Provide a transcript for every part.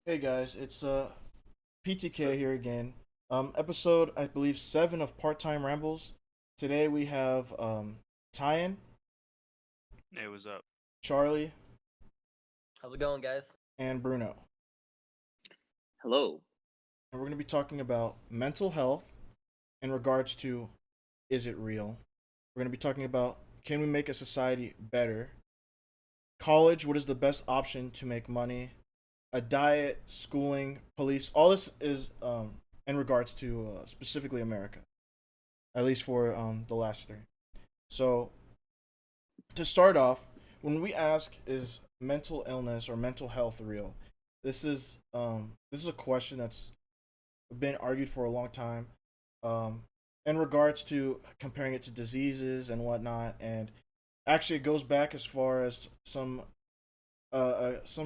Hey guys, it's PTK here again. Episode I believe 7 of Part Time Rambles. Today we have Tyan, Hey, what's up? Charlie, How's it going, guys? and Bruno. Hello. And we're going to be talking about mental health in regards to is it real? We're going to be talking about can we make a society better? College, what is the best option to make money? A diet, schooling, police. All this is in regards to specifically America, at least for the last three. So to start off, when we ask is mental illness or mental health real, this is a question that's been argued for a long time, um, in regards to comparing it to diseases and whatnot, and actually it goes back as far as some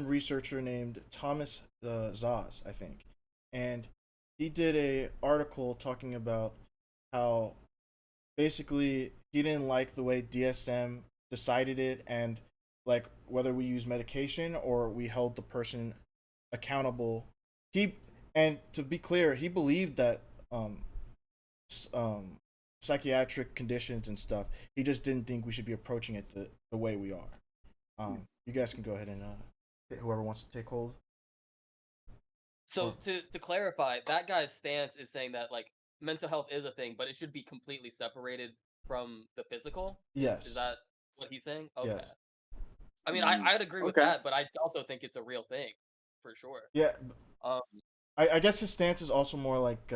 researcher named Thomas Zaz, I think, and he did a article talking about how basically he didn't like the way DSM decided it, and like whether we use medication or we held the person accountable. He and to be clear, he believed that s- um psychiatric conditions and stuff. He just didn't think we should be approaching it the way we are. You guys can go ahead and whoever wants to take hold. So to clarify, that guy's stance is saying that like mental health is a thing, but it should be completely separated from the physical. Is Yes. that what he's saying? Okay. Yes. I mean, Mm, I'd agree with okay. that, but I also think it's a real thing, for sure. Yeah. Um, I guess his stance is also more like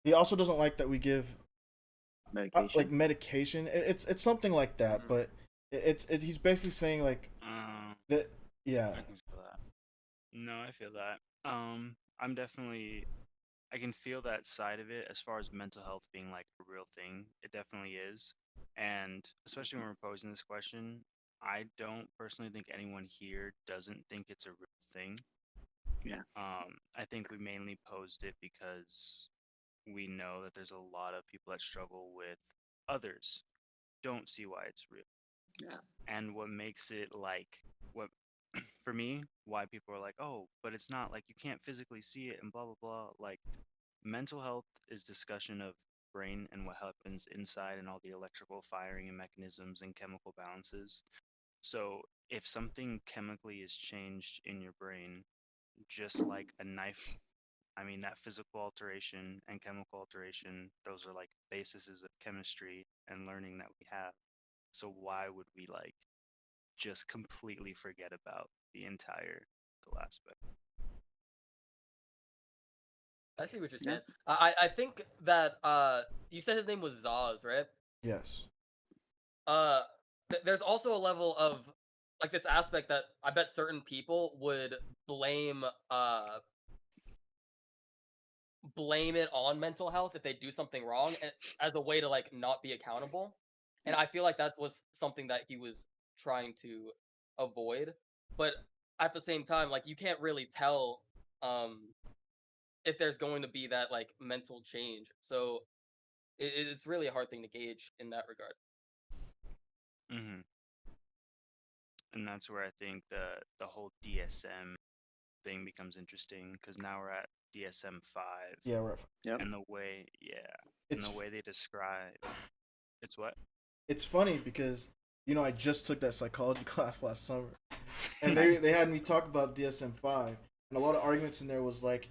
he also doesn't like that we give Medication. like medication. It's something like that, Mhm. but he's basically saying like that. Yeah. I can feel that. No, I feel that. I'm definitely. I can feel that side of it as far as mental health being like a real thing. It definitely is, and especially when we're posing this question, I don't personally think anyone here doesn't think it's a real thing. Yeah. I think we mainly posed it because we know that there's a lot of people that struggle with others don't see why it's real. Yeah. And what makes it like what for me, why people are like, oh, but it's not like you can't physically see it and blah blah blah. Like mental health is discussion of brain and what happens inside and all the electrical firing and mechanisms and chemical balances. So if something chemically is changed in your brain, just like a knife, I mean that physical alteration and chemical alteration, those are like bases of chemistry and learning that we have. So why would we like just completely forget about the entire mental aspect? I see what you're Yeah. saying. I think that you said his name was Zaz, right? Yes. Uh, there's also a level of like this aspect that I bet certain people would blame blame it on mental health if they do something wrong as a way to like not be accountable. And I feel like that was something that he was trying to avoid. But at the same time, like you can't really tell um if there's going to be that like mental change. So it's really a hard thing to gauge in that regard. Hmm. And that's where I think the whole DSM thing becomes interesting because now we're at DSM-5, Yeah. Right. Yep. and the way, yeah, and It's the way they describe it's what? it's funny because I just took that psychology class last summer, and they had me talk about DSM-5, and a lot of arguments in there was like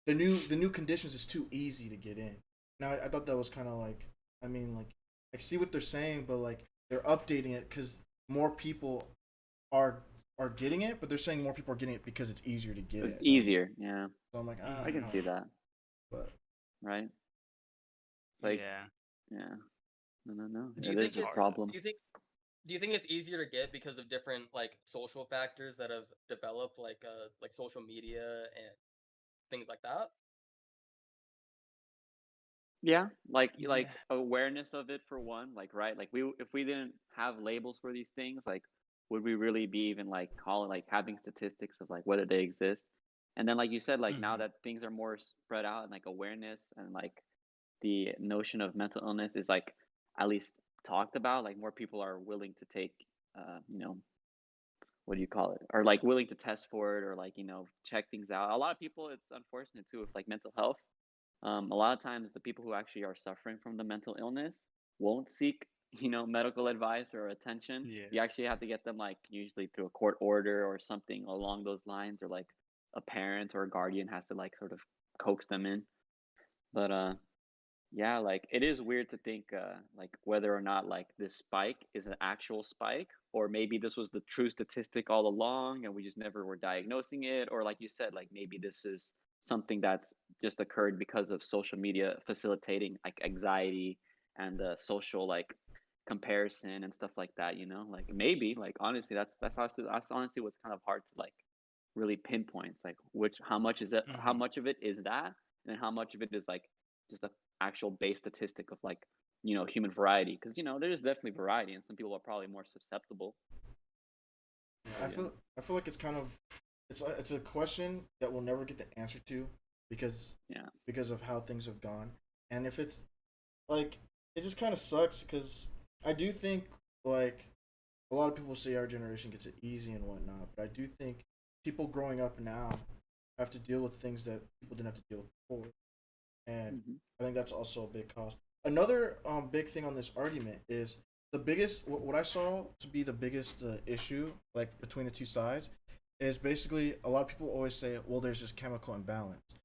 the new conditions is too easy to get in. Now I thought that was kind of like, I mean, like I see what they're saying, but like they're updating it because more people are are getting it, but they're saying more people are getting it because it's easier to get It's it. easier. Yeah. So I'm like, I can Hmm. see that. but Right. Like, Yeah, yeah. No. Do you It think is a it's it's hard. problem. do you think it's easier to get because of different like social factors that have developed like social media and things like that? Yeah. Like Yeah. awareness of it for one. Like, right. Like if we didn't have labels for these things, like, would we really be even like calling like having statistics of like whether they exist? And then, like you said, like now Hmm. that things are more spread out and like awareness and like the notion of mental illness is like at least talked about, like more people are willing to take, uh, you know, what do you call it? Are like willing to test for it or like, check things out. A lot of people, it's unfortunate too with like mental health. A lot of times the people who actually are suffering from the mental illness won't seek, medical advice or attention. Yeah. You actually have to get them like usually through a court order or something along those lines, or like a parent or a guardian has to like sort of coax them in. But yeah, like it is weird to think like whether or not like this spike is an actual spike, or maybe this was the true statistic all along and we just never were diagnosing it, or like you said, like maybe this is something that's just occurred because of social media facilitating like anxiety and social like comparison and stuff like that, like maybe like honestly that's honestly what's kind of hard to like really pinpoint. It's like how much is it, how Hmm. much of it is that, and how much of it is like just a actual base statistic of like human variety, because there's definitely variety and some people are probably more susceptible. I Yeah. feel like it's kind of it's a question that we'll never get the answer to because Yeah. because of how things have gone. And if it's like it just kind of sucks because I do think like a lot of people say our generation gets it easy and whatnot, but I do think people growing up now have to deal with things that people didn't have to deal with before, and Hmm. I think that's also a big cost. Another big thing on this argument is the biggest what I saw to be the biggest issue like between the two sides is basically a lot of people always say, well, there's this chemical imbalance,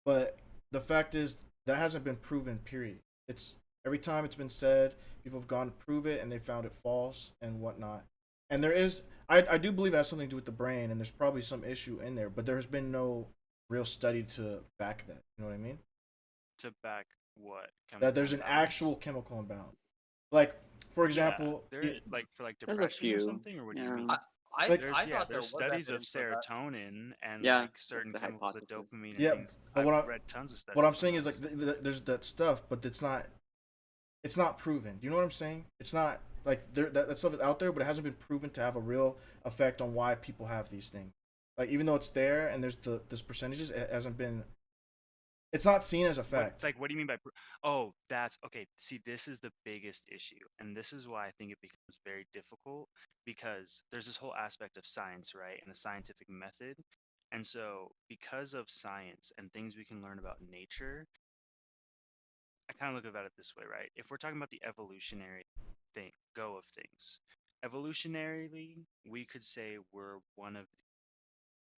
but the fact is that hasn't been proven. Period. It's every time it's been said, people have gone to prove it and they found it false and whatnot. And there is, I do believe it has something to do with the brain, and there's probably some issue in there, but there has been no real study to back that. You know what I mean? To back what That chemical there's an imbalance? actual chemical imbalance. Like, for Yeah, example, there like for like There's a depression or few. something, or what do you Yeah. mean? like I Yeah, thought there there's was studies of evidence for that. serotonin and Yeah, like that's certain the chemicals of hypothesis. dopamine and yeah, things. but I've read tons of what I'm studies on saying is like those. there's that stuff, but it's not proven. Do you know what I'm saying? It's not like that stuff is out there, but it hasn't been proven to have a real effect on why people have these things. Like even though it's there and there's this percentages, it hasn't been. It's not seen as a fact. What do you mean by oh, that's okay. See, this is the biggest issue, and this is why I think it becomes very difficult because there's this whole aspect of science, right, and the scientific method. And so, because of science and things we can learn about nature, I kind of look about it this way, right? If we're talking about the evolutionary thing go of things, evolutionarily, we could say we're one of the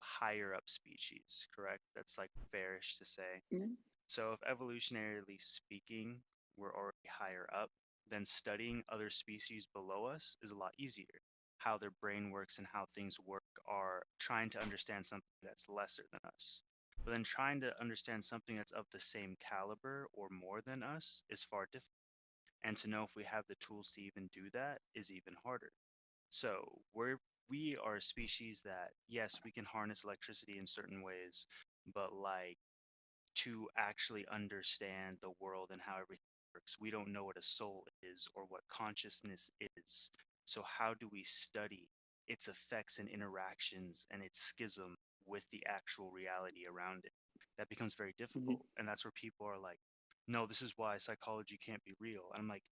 higher up species, correct? That's like fairish to say. Yeah. So, if evolutionarily speaking, we're already higher up, then studying other species below us is a lot easier. How their brain works and how things work are trying to understand something that's lesser than us. But then trying to understand something that's of the same caliber or more than us is far difficult. And to know if we have the tools to even do that is even harder. So we are a species that, yes, we can harness electricity in certain ways, but like to actually understand the world and how everything works. We don't know what a soul is or what consciousness is. So, how do we study its effects and interactions and its schism with the actual reality around it? That becomes very Hmm. difficult. And that's where people are like, no, this is why psychology can't be real. And I'm like,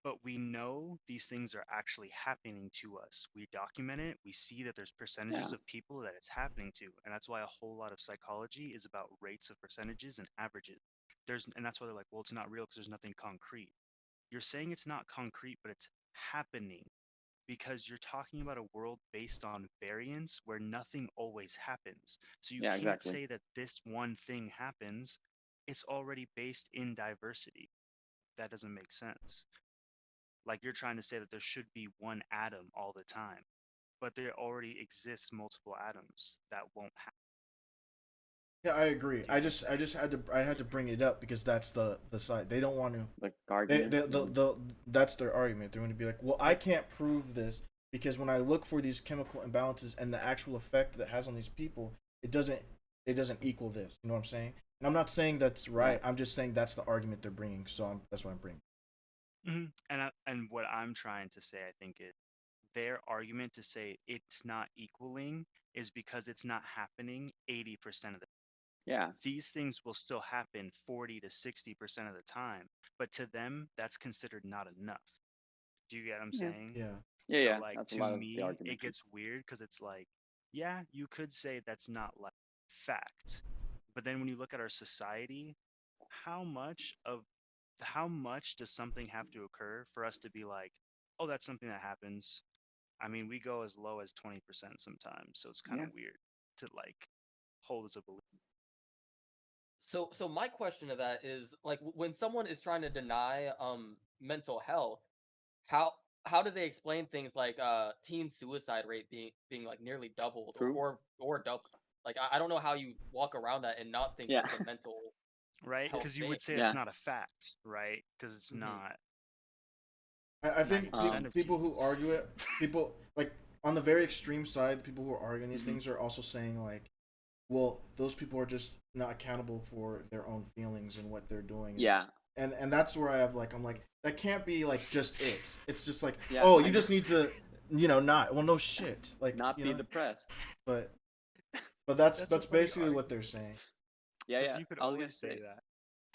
but we know these things are actually happening to us. We document it. We see that there's percentages Yeah. of people that it's happening to, and that's why a whole lot of psychology is about rates of percentages and averages. And that's why they're like, well, it's not real because there's nothing concrete. You're saying it's not concrete, but it's happening because you're talking about a world based on variance where nothing always happens. So you Yeah. can't Exactly. say that this one thing happens. It's already based in diversity. That doesn't make sense. Like you're trying to say that there should be one atom all the time, but there already exists multiple atoms that won't happen. Yeah, I agree. Do you get I that? just had to bring it up because that's the side they don't want to. The argument. Hmm. That's their argument. They're going to be like, well, I can't prove this because when I look for these chemical imbalances and the actual effect that it has on these people, it doesn't equal this. You know what I'm saying? And I'm not saying that's Yeah. right. I'm just saying that's the argument they're bringing. So that's what I'm bringing. And what I'm trying to say, I think it their argument to say it's not equaling is because it's not happening 80% of the Yeah. these things will still happen 40 to 60% of the time, but to them that's considered not enough. Do you get what I'm Yeah. saying? Yeah. Yeah, So yeah, like that's a to lot of the me, it argument. gets weird because it's like, yeah, you could say that's not like fact, but then when you look at our society, how much of how much does something have to occur for us to be like, oh, that's something that happens? I mean, we go as low as 20% sometimes, so it's kind Yeah, of weird to like hold as a belief. So my question to that is like when someone is trying to deny mental health, how how do they explain things like teen suicide rate being like nearly doubled true. or double? Like I don't know how you walk around that and not think Yeah, it's a mental Right? health Because you thing. would say it's yeah. not a fact, right? Because it's Hmm. not I think 90% of people who teens. argue it, people like on the very extreme side, the people who are arguing these Hmm. things are also saying like, well, those people are just not accountable for their own feelings and what they're doing, Yeah, and that's where I have like I'm like that can't be like just it. It's just like, yeah. oh, I you know. just need to, not well, no shit, like Not be depressed. but that's That's a funny basically what argument they're saying. Yeah, because yeah. you could I was gonna always say say. that.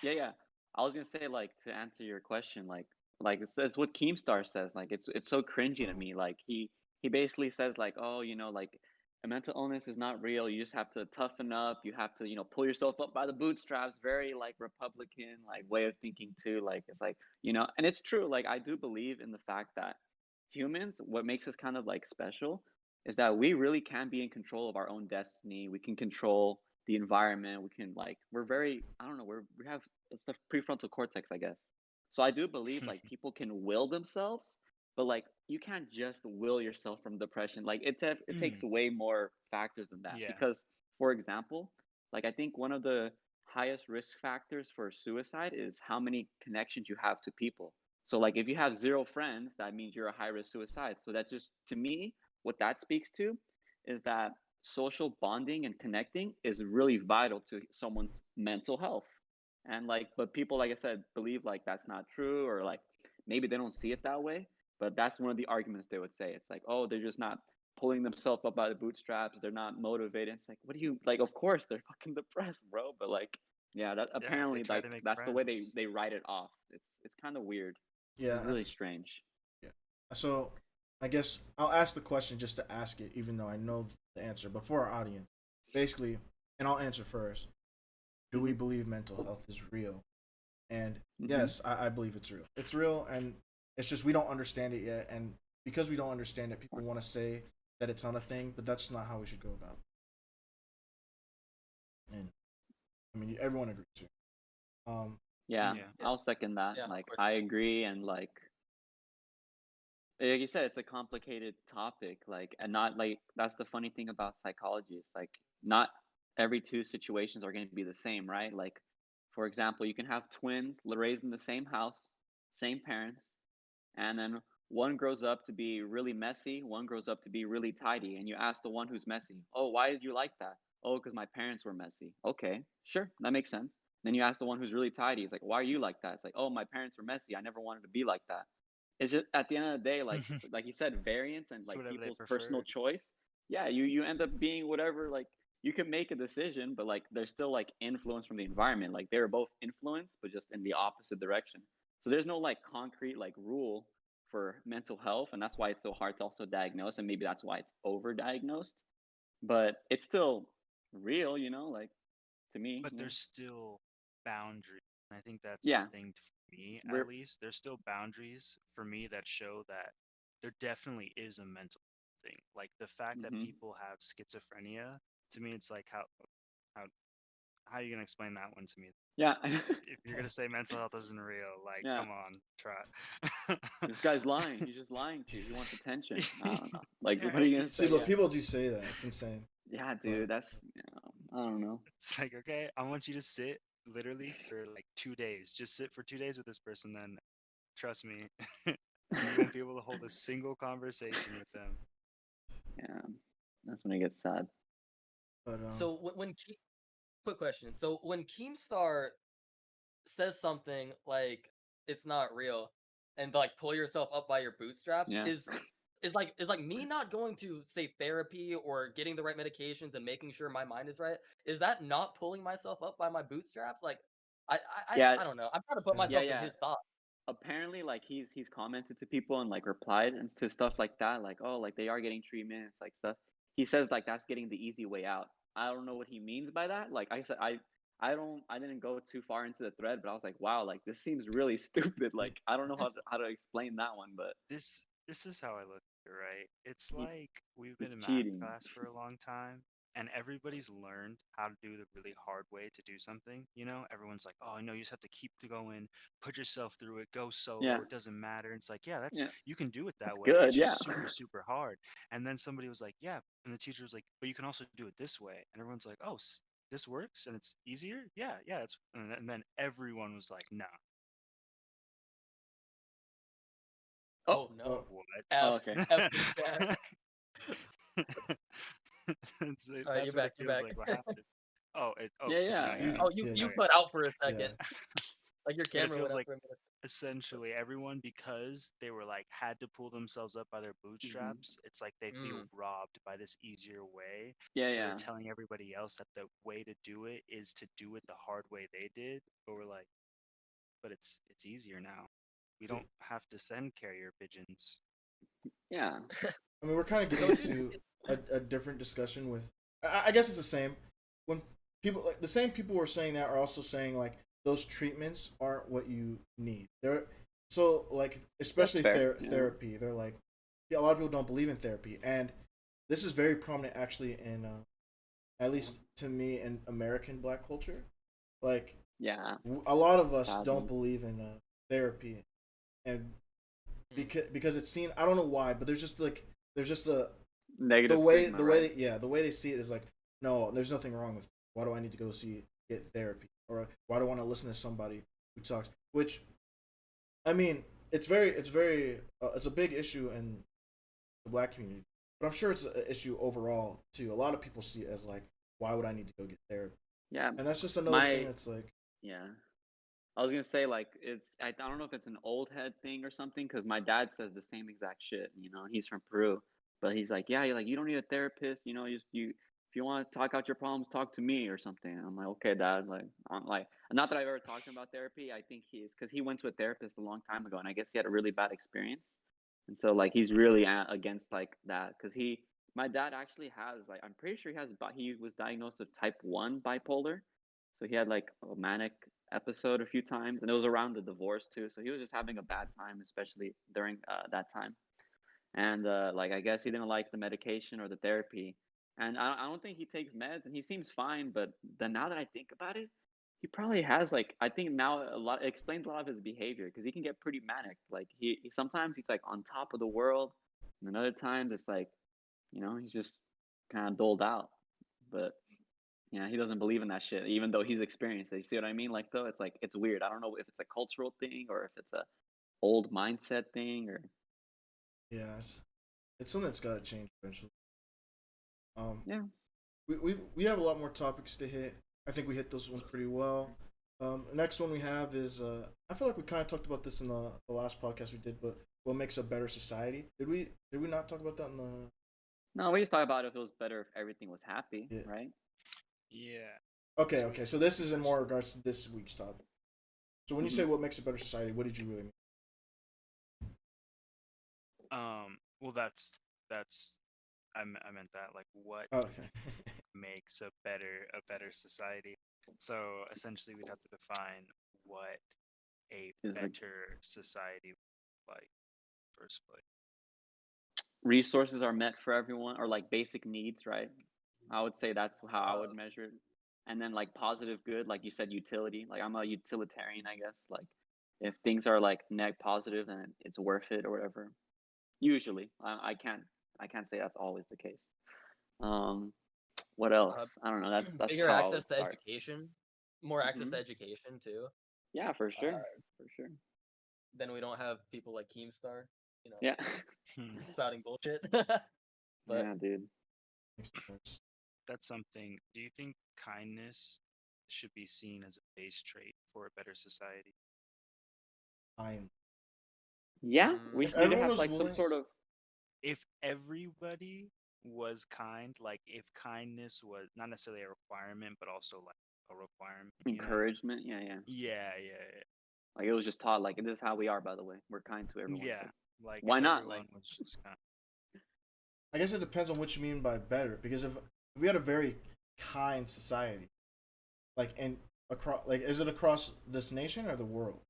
Yeah, yeah. I was gonna say like to answer your question, like it's what Keemstar says. Like it's so cringy to Oh, me. Like he basically says like, oh, like a mental illness is not real. You just have to toughen up. You have to, pull yourself up by the bootstraps. Very like Republican like way of thinking too. Like it's like, and it's true. Like I do believe in the fact that humans, what makes us kind of like special is that we really can be in control of our own destiny. We can control the environment. We can like we're very I don't know, we have it's the prefrontal cortex, I guess. So I do believe like people can will themselves, but like you can't just will yourself from depression. Like it takes Mm, way more factors than that. yeah. Because for example, like I think one of the highest risk factors for suicide is how many connections you have to people. So like if you have zero friends, that means you're a high risk suicide. So that just to me, what that speaks to is that social bonding and connecting is really vital to someone's mental health. And like, but people, like I said, believe like that's not true, or like maybe they don't see it that way. But that's one of the arguments they would say. It's like, oh, they're just not pulling themselves up by the bootstraps. They're not motivated. It's like, what do you like? Of course, they're fucking depressed, bro. But like, yeah, that Yeah, they apparently try like to make that's the way they friends. they write it off. It's kind of weird. yeah, It's really that's strange. yeah. So I guess I'll ask the question just to ask it, even though I know the answer, but for our audience, basically, and I'll answer first. Do we Hmm. believe mental health is real? And Hmm. yes, I believe it's real. It's real, and it's just we don't understand it yet. And because we don't understand it, people want to say that it's not a thing, but that's not how we should go about it. And I mean, everyone agrees here. Um, Yeah, Yeah. Yeah, I'll second that. yeah, of Like, course. I agree, and like you said, it's a complicated topic. Like, and not like that's the funny thing about psychology. It's like not every two situations are going to be the same, right? Like, for example, you can have twins raised in the same house, same parents, and then one grows up to be really messy, one grows up to be really tidy, and you ask the one who's messy, oh, why did you like that? Oh, because my parents were messy. Okay, sure, that makes sense. Then you ask the one who's really tidy, it's like, why are you like that? It's like, oh, my parents were messy, I never wanted to be like that. It's just at the end of the day, like you said, variance and It's like whatever they people's personal preferred. choice. Yeah, you end up being whatever. Like you can make a decision, but like there's still like influence from the environment. Like they're both influenced, but just in the opposite direction. So there's no like concrete like rule for mental health, and that's why it's so hard to also diagnose, and maybe that's why it's overdiagnosed. But it's still real, like to me. But there's still boundaries. And I think that's the Yeah, thing for me, at we're least. There's still boundaries for me that show that there definitely is a mental thing. Like the fact that hmm people have schizophrenia, to me, it's like how how are you gonna explain that one to me? yeah, If you're gonna say mental health isn't real, like yeah. come on, try. This guy's lying. He's just lying to you. He wants attention. I don't know. Like, Yeah, what are you gonna See, say? but Yeah, people do say that. It's insane. yeah, But dude. That's I don't know. it's like okay, I want you to sit literally for like 2 days. Just sit for 2 days with this person, then trust me, you won't be able to hold a single conversation with them. Yeah, that's when it gets sad. but So quick question. So when Keemstar says something like it's not real and like pull yourself up by your bootstraps Yeah, is like me not going to say therapy or getting the right medications and making sure my mind is right, is that not pulling myself up by my bootstraps? Like i i i, yeah, I don't know, I'm trying to put yeah, yeah, myself in yeah, his thoughts. apparently like he's commented to people and like replied and to stuff like that, like, oh, like they are getting treatments, like stuff. He says like that's getting the easy way out. I don't know what he means by that. Like I said, I didn't go too far into the thread, but I was like, wow, like this seems really stupid. Like I don't know how to explain that one, but This is how I look at it, right? It's he, like we've been he's in math cheating. class for a long time, and everybody's learned how to do the really hard way to do something. You know, everyone's like, "Oh, no, you just have to keep going, put yourself through it, go Yeah, solo. It doesn't matter." And it's like, yeah, that's yeah, you can do it that's that way. good. It's Yeah, just super, super hard. And then somebody was like, "Yeah," and the teacher was like, "But you can also do it this way." And everyone's like, "Oh, this works and it's easier." Yeah, yeah. It's and then everyone was like, "Nah, oh, Oh no. oh, F what?" okay. F in chat. All right, you're That's what back. it You're feels back. like. What happened? Oh, Yeah, could you yeah, not hear yeah. me? Oh, you Yeah, you Okay. cut out for a yeah. second. Like your But it camera went feels out like for a minute. essentially everyone, because they were like had to pull themselves up by their Hmm. bootstraps, it's like they feel Mm. robbed by this easier way. Yeah, So they're yeah. telling everybody else that the way to do it is to do it the hard way they did. But we're like, but it's easier now. We Yeah. don't have to send carrier pigeons. Yeah. I mean, we're kind of getting Don't you? into a different discussion with. I guess it's the same. When people like the same people who are saying that are also saying like those treatments aren't what you need. They're so like That's especially fair. Yeah. therapy. They're like yeah, a lot of people don't believe in therapy, and this is very prominent actually in at least to me in American Black culture. Like Yeah. a lot of us don't Sadly. believe in therapy, and Mm. because it's seen. I don't know why, but there's just a Negative stigma, the way right? the way they see it is like no, there's nothing wrong with me. Why do I need to go get therapy, or why do I want to listen to somebody who talks? Which I mean, it's a big issue in the Black community, but I'm sure it's an issue overall too. A lot of people see it as like why would I need to go get therapy, Yeah. and that's just another thing My that's like yeah. I was gonna say like I don't know if it's an old head thing or something because my dad says the same exact shit. You know, he's from Peru, but he's like, yeah, you're like you don't need a therapist. You know, you if you want to talk out your problems, talk to me or something. I'm like, okay, dad. Like, I'm like, not that I've ever talked to him about therapy. I think he's because he went to a therapist a long time ago, and I guess he had a really bad experience, and so like he's really against like that because my dad actually has like I'm pretty sure he was diagnosed with type 1 bipolar, so he had like a manic episode a few times, and it was around the divorce too. So he was just having a bad time, especially during that time. And like I guess he didn't like the medication or the therapy, and I don't think he takes meds, and he seems fine. But then now that I think about it, he probably has like I think now a lot it explains a lot of his behavior because he can get pretty manic. Like he sometimes he's like on top of the world, and then other times it's like he's just kind of doled out. But yeah, he doesn't believe in that shit, even though he's experienced it. You see what I mean? Like, though, it's like it's weird. I don't know if it's a cultural thing or if it's a old mindset thing or yeah, it's something that's got to change eventually. Um, yeah. we have a lot more topics to hit. I think we hit this one pretty well. Next one we have is I feel like we kind of talked about this in the last podcast we did, but what makes a better society? Did we not talk about that in the No, we just talk about if it was better if everything was happy, yeah? right? Yeah. Okay, So we okay. had So that this is in more discussion. regards to this week's topic. So when you Hmm. say what makes a better society, what did you really mean? Well, that's I meant that like what Oh, okay. makes a better society. So essentially, we'd have to define what a Is like better society would like first place. resources are met for everyone or like basic needs, right? I would say that's how I would Uh, measure it. And then like positive good, like you said, utility. Like I'm a utilitarian, I guess. Like if things are like net positive, then it's worth it or whatever. Usually, I can't say that's always the case. Um, what else? uh, I don't know. That's bigger how I access would to start. education, more access Hmm. to education too. Yeah, for Uh, sure, for sure. then we don't have people like Keemstar, you know, Yeah, Hmm. spouting bullshit. But yeah, dude. That's something. Do you think kindness should be seen as a base trait for a better society? Fine. Yeah, we mm, If just need to everyone have was like some willing, sort of If everybody was kind, like if kindness was not necessarily a requirement, but also like a requirement, you know? encouragement. Yeah, yeah. Yeah, yeah, yeah. Like it was just taught like this is how we are. By the way, we're kind to everyone. Yeah, So like why if not? everyone Like was just kind I guess it depends on what you mean by better. Because if we had a very kind society, like in across, like is it across this nation or the world?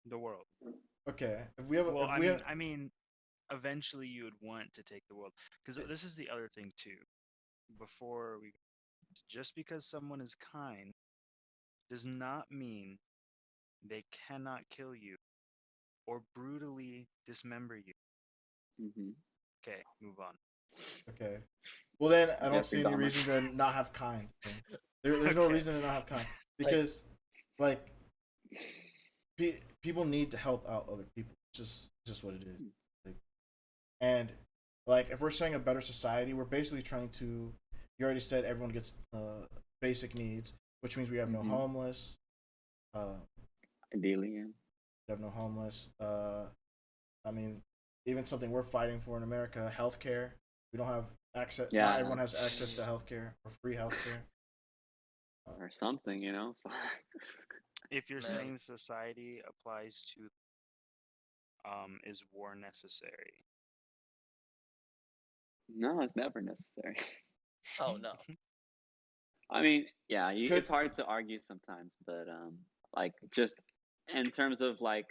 of the world. Okay, if we have, Well, if we have, I mean, eventually you would want to take the world because this is the other thing too. Before we, just because someone is kind does not mean they cannot kill you or brutally dismember you. hmm Okay, move on. okay, well then I don't Jeffrey see any Dahmer. reason to not have kind. There's no Okay. reason to not have kind Like, because, like, people need to help out other people. Just what it is. Like, and like if we're saying a better society, we're basically trying to. You already said everyone gets basic needs, which means we have no Mhm. homeless. Uh, Ideally, yeah. we have no homeless. I mean, even something we're fighting for in America, healthcare. We don't have access. Not Yeah, everyone has access to healthcare or free healthcare. or something, you know. If you're man, saying society applies to, is war necessary? No, it's never necessary. oh no. I mean, yeah, Could it's hard to argue sometimes, but like just in terms of like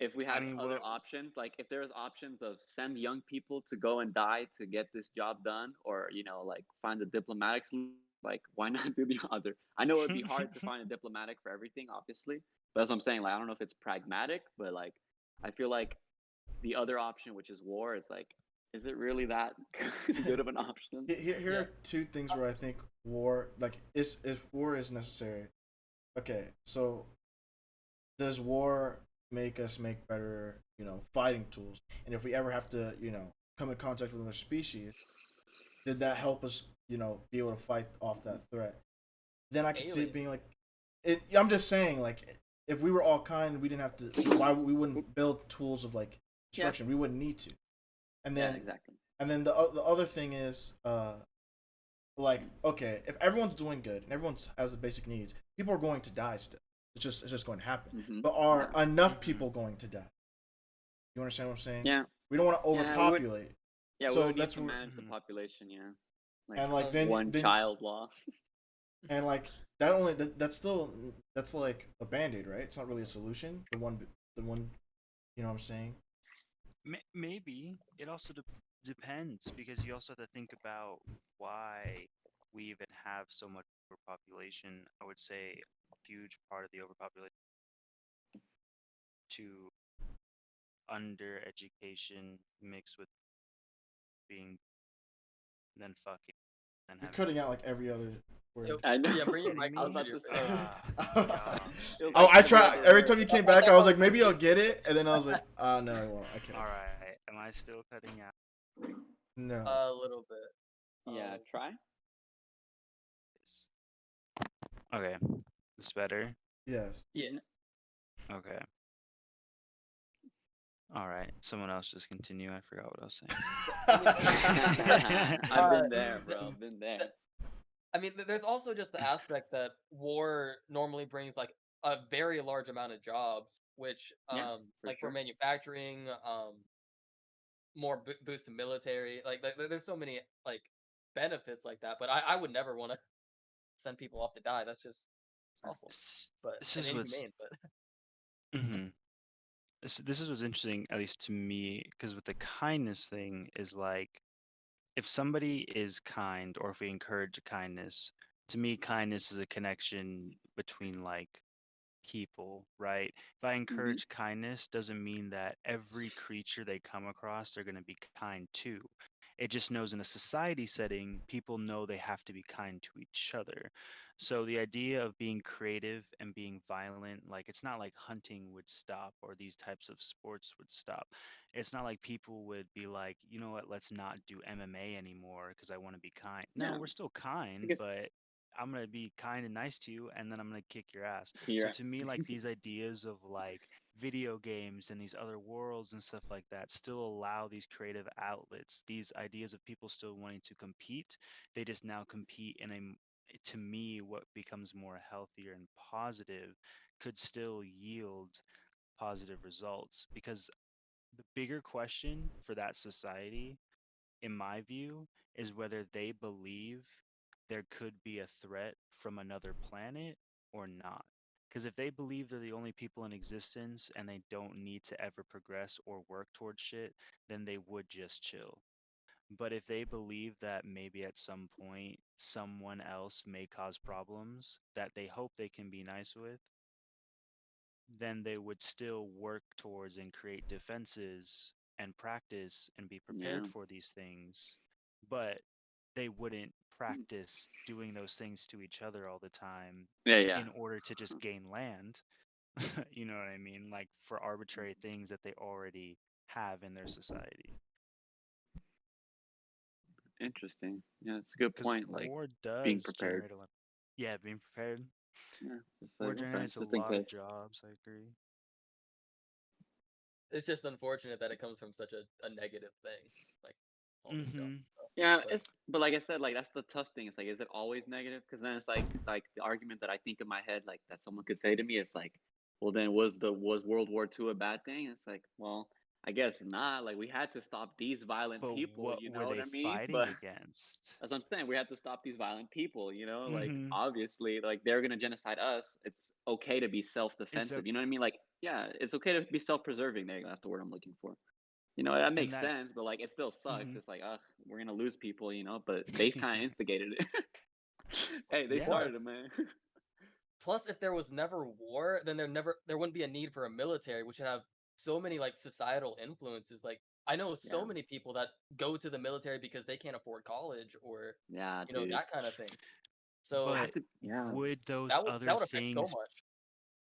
if we I had mean, other what? options, like if there's options of send young people to go and die to get this job done, or like find a diplomatic solution, like why not do the other? I know it would be hard to find a diplomatic for everything, obviously, but that's what I'm saying. Like I don't know if it's pragmatic, but like I feel like the other option, which is war, is like, is it really that good of an option? here Yeah. are two things where I think war, like, is if war is necessary. Okay, so does war make us make better, fighting tools? And if we ever have to, come in contact with another species, did that help us, be able to fight off that threat? Then I could see it Alien. being like, I'm just saying, like, if we were all kind, we didn't have to. Why we wouldn't build tools of like Yeah, destruction? We wouldn't need to. And yeah, then, exactly. the other thing is, like, okay, if everyone's doing good and everyone has the basic needs, people are going to die still. It's just going to happen. But are Yeah, enough Mhm. people going to die? You understand what I'm saying? yeah, We don't want to yeah. We would, overpopulate. yeah, we So would need that's to where, manage the Mhm. population. Yeah, like and like one then child law. and like that only that's still that's like a band-aid, right? It's not really a solution. The one, you know what I'm saying? Maybe it also depends because you also have to think about why we even have so much overpopulation. I would say a huge part of the overpopulation to under education mixed with being then fucking and You're having. cutting out like every other Yo, word. I know. yeah, Are you bring your kidding mic I was closer me? to about your to face. say. Gosh, It was Oh, like I every try other every word. time you came I back, I thought was it like, was maybe I'll get it, and then I was like, no, I won't. I can't. all right. Am I still cutting out? No. a little bit. Yeah, try. This? Okay, this better. Yes. Yeah. Okay. All right. Someone else just continue. I forgot what I was saying. I've Uh, been there, th- bro. Been there. th- I mean, there's also just the aspect that war normally brings like a very large amount of jobs, which Yeah, for like for sure. manufacturing, more boost to military. Like there's so many like benefits like that. But I would never want to send people off to die. That's just awful, S- but this and is what's inhumane. But mhm. This is what's interesting, at least to me, because with the kindness thing is like if somebody is kind or if we encourage kindness, to me, kindness is a connection between like people, right? If I hmm encourage kindness, doesn't mean that every creature they come across they're going to be kind to. It just knows in a society setting, people know they have to be kind to each other. So the idea of being creative and being violent, like it's not like hunting would stop or these types of sports would stop. It's not like people would be like, you know what, let's not do MMA anymore because I want to be kind. No, Yeah, we're still kind, because but I'm gonna be kind and nice to you, and then I'm gonna kick your ass. So here, to me, like these ideas of like video games and these other worlds and stuff like that still allow these creative outlets, these ideas of people still wanting to compete. They just now compete in a to me, what becomes more healthier and positive could still yield positive results. Because the bigger question for that society, in my view, is whether they believe there could be a threat from another planet or not. Because if they believe they're the only people in existence and they don't need to ever progress or work towards shit, then they would just chill. But if they believe that maybe at some point someone else may cause problems that they hope they can be nice with, then they would still work towards and create defenses and practice and be Yeah. prepared for these things. But they wouldn't practice doing those things to each other all the time Yeah, yeah. in order to just gain land. You know what I mean? Like for arbitrary things that they already have in their society. Interesting. Yeah, it's a good Because point. Like war being does prepared. generate a lot. Yeah, being prepared. Yeah, just War like okay, generates a just in lot of case. jobs, I agree. It's just unfortunate that it comes from such a negative thing, like all this job Mm-hmm. stuff. Yeah, But it's but like I said, like that's the tough thing. It's like, is it always negative? Because then it's like the argument that I think in my head, like that someone could say to me, is like, well, then was World War II a bad thing? It's like, well, I guess not. Like we had to stop these violent But people. what You were know what they I mean? fighting But against? that's what I'm saying. We had to stop these violent people. You know, like Mm-hmm. obviously, like they're gonna genocide us. It's okay to be It's a self-defensive. You know what I mean? Like, yeah, it's okay to be self-preserving. There you go. That's the word I'm looking for. You know, that and makes that. sense, but like it still sucks. Mm-hmm. It's like, ugh, we're gonna lose people, you know, but they kind of instigated it. Hey, they Yeah. well, started it, man. plus if there was never war, then there wouldn't be a need for a military, which would have so many like societal influences. Like I know so Yeah, many people that go to the military because they can't afford college or yeah, you know dude. that kind of thing. You So have But to, yeah. would those that other would affect so things much.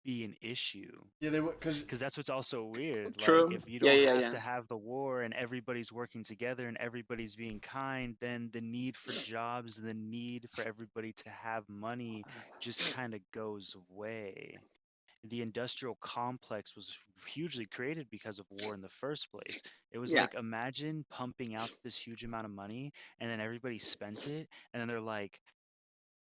be an issue? Yeah, they would, cause Because that's what's also weird. Like, True. if you Yeah, don't yeah, have yeah. to have the war and everybody's working together and everybody's being kind, then the need for jobs, the need for everybody to have money just kind of goes away. The industrial complex was hugely created because of war in the first place. It was Yeah. like, imagine pumping out this huge amount of money and then everybody spent it, and then they're like,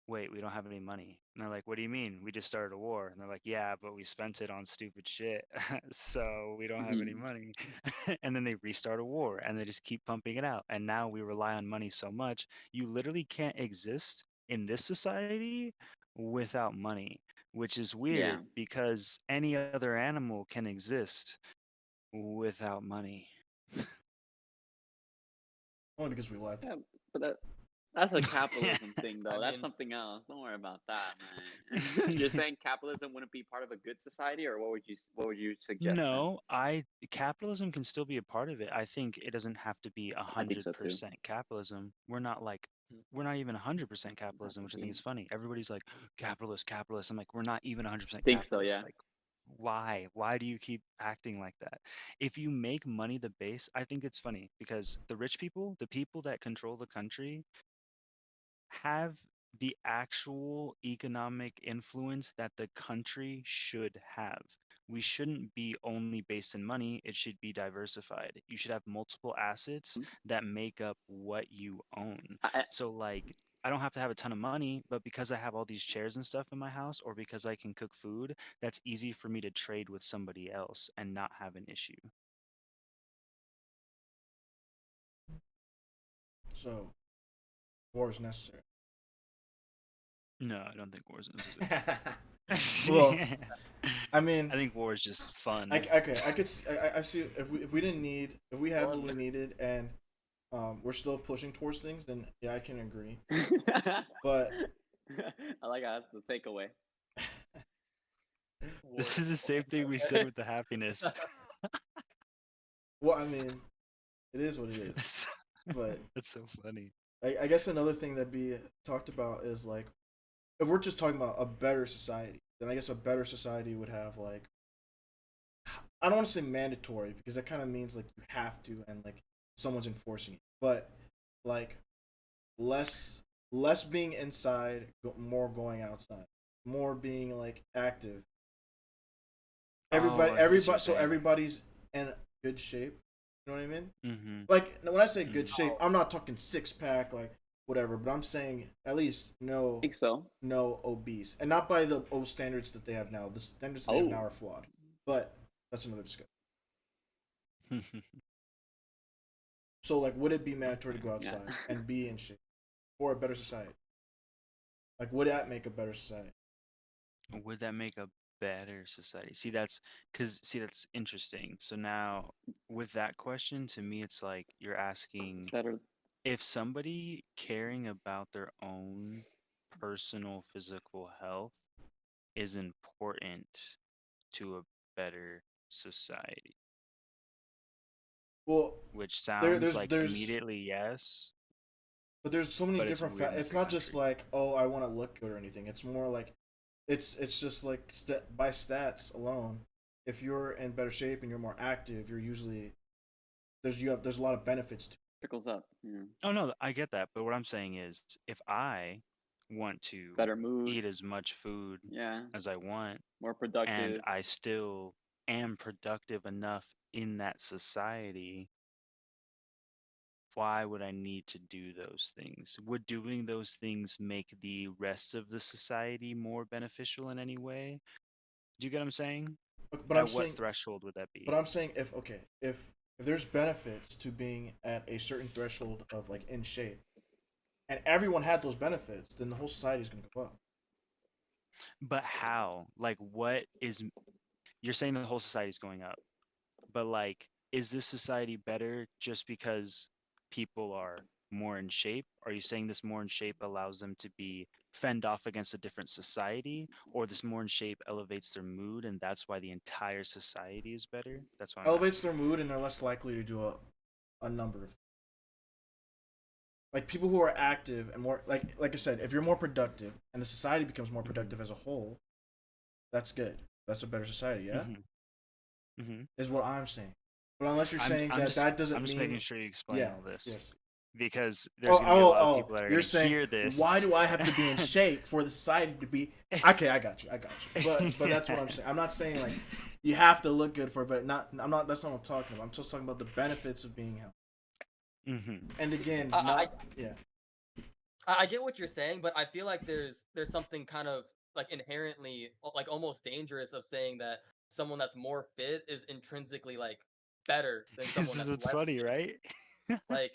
wait, we don't have any money. And they're like, what do you mean? We just started a war. And they're like, yeah, but we spent it on stupid shit. So we don't have any Hmm. money. And then they restart a war and they just keep pumping it out. And now we rely on money so much, you literally can't exist in this society without money, which is Yeah. weird because any other animal can exist without money. only because we let them. Yeah, but that's a capitalism thing, I though. That's mean, something else. Don't worry about that, man. You're saying capitalism wouldn't be part of a good society, or what would you suggest then? No, I capitalism can still be a part of it. I think it doesn't have to be a I think hundred so too. percent capitalism. mm, We're not even 100% Doesn't have capitalism, to which I think be. is funny. Everybody's like capitalist, capitalist. I'm like, we're not even 100% Think so, capitalist. yeah. Like, why? Why do you keep acting like that? If you make money the base, I think it's funny because the rich people, the people that control the country, have the actual economic influence that the country should have. We shouldn't be only based in money, it should be diversified. You should have multiple assets Hmm? that make up what you own. I, So, like, I don't have to have a ton of money, but because I have all these chairs and stuff in my house, or because I can cook food, that's easy for me to trade with somebody else and not have an issue. So war is necessary. No, I don't think war is Well, necessary. I mean, I think war is just fun. okay, I see if we didn't need, if we had what we one needed, and we're still pushing towards things, then yeah, I can agree. I But like how that's the takeaway. This war. is the same thing we said with the happiness. well, I mean, it is what it is. That's, But that's so funny. I guess another thing that be talked about is like, if we're just talking about a better society, then I guess a better society would have like, I don't want to say mandatory because that kind of means like you have to and like someone's enforcing it, but like less being inside, more going outside, more being like active. Oh, I get what you're So saying. everybody's in good shape. You know what I mean? Mm-hmm. Like when I say good Mm. shape, I'm not talking six pack like whatever. But I'm saying at least I think so. no obese, and not by the old standards that they have now. The standards they have now are flawed. But that's another discussion. So like, would it be mandatory to go outside and be in shape for a better society? Like, would that make a better society? Would that make a better society? See, that's interesting. So now, with that question, to me, it's like you're asking Better. if somebody caring about their own personal physical health is important to a better society, Well, which there, sounds like there's immediately yes, but there's so many but it's different weird in It's every not just country. like, oh, I want to look good or anything. It's more like it's just like by stats alone. If you're in better shape and you're more active, you're usually there's a lot of benefits to. Trickles up. Yeah. Oh no, I get that, but what I'm saying is if I want to Better mood. eat as much food Yeah. as I want More and productive. I still am productive enough in that society, why would I need to do those things? Would doing those things make the rest of the society more beneficial in any way? Do you get what I'm saying? But I'm At what saying, threshold would that but be? I'm saying if there's benefits to being at a certain threshold of like in shape, and everyone had those benefits, then the whole society is gonna go up. But how? Like, what is, you're saying the whole society is going up, but like, is this society better just because people are more in shape? Are you saying this more in shape allows them to be fend off against a different society, or this more in shape elevates their mood and that's why the entire society is better? That's what I'm Elevates asking. their mood, and they're less likely to do a number of, like, people who are active and more like I said, if you're more productive and the society becomes more Mm-hmm. productive as a whole, that's good. That's a better society. Yeah, Mm-hmm. Mm-hmm. is what I'm saying. But unless you're saying I'm that just that doesn't I'm just making mean, sure you explain yeah, all this yes. because there's Oh, gonna be a oh, lot of oh! people that are You're gonna saying hear why this. do I have to be in shape for the society to be? Okay, I got you. But that's what I'm saying. I'm not saying like you have to look good for it, but not. I'm not. That's not what I'm talking about. I'm just talking about the benefits of being healthy. Mm-hmm. And again, I, not yeah. I get what you're saying, but I feel like there's something kind of like inherently like almost dangerous of saying that someone that's more fit is intrinsically like better than someone This is that's what's less funny, fit. right? Like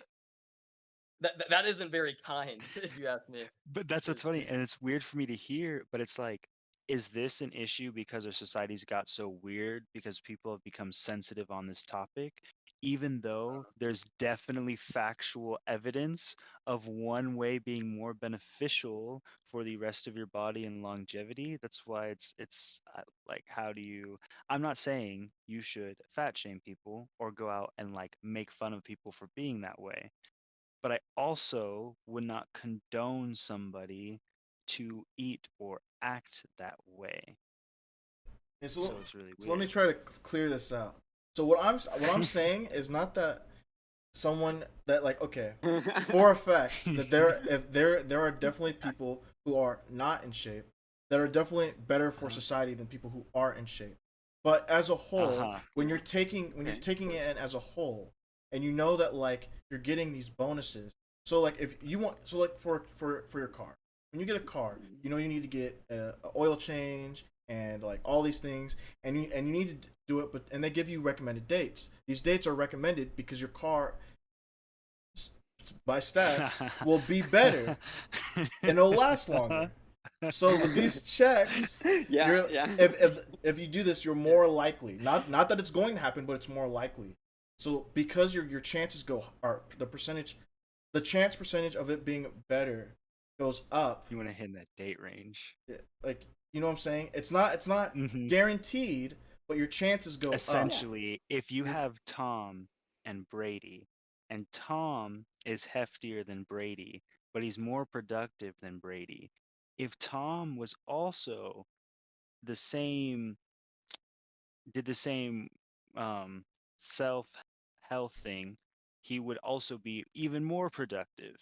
that isn't very kind, if you ask me. But that's what's It's funny, and it's weird for me to hear, but it's like, is this an issue because our society's got so weird because people have become sensitive on this topic, even though there's definitely factual evidence of one way being more beneficial for the rest of your body and longevity? That's why like, how do you, I'm not saying you should fat shame people or go out and like make fun of people for being that way, but I also would not condone somebody to eat or act that way. And So it's really so let me weird. try to clear this out. So what I'm saying is not that someone that like okay, for a fact that there are definitely people who are not in shape that are definitely better for Uh-huh. society than people who are in shape. But as a whole, Uh-huh. when you're taking it in as a whole, and you know that like you're getting these bonuses. So like if you want, so like for your car, when you get a car, you know you need to get a oil change and like all these things, and you need to do it, but and they give you recommended dates. These dates are recommended because your car by stats will be better and it'll last longer. So with these checks, Yeah, you're yeah. if you do this, you're more likely. Not that it's going to happen, but it's more likely. So because your chances go are the chance percentage of it being better goes up. You want to hit that date range. Like you know what I'm saying? It's not Hmm. guaranteed, but your chances go up. Essentially, if you have Tom and Brady, and Tom is heftier than Brady, but he's more productive than Brady. If Tom was also the same, did the same um, self health thing, he would also be even more productive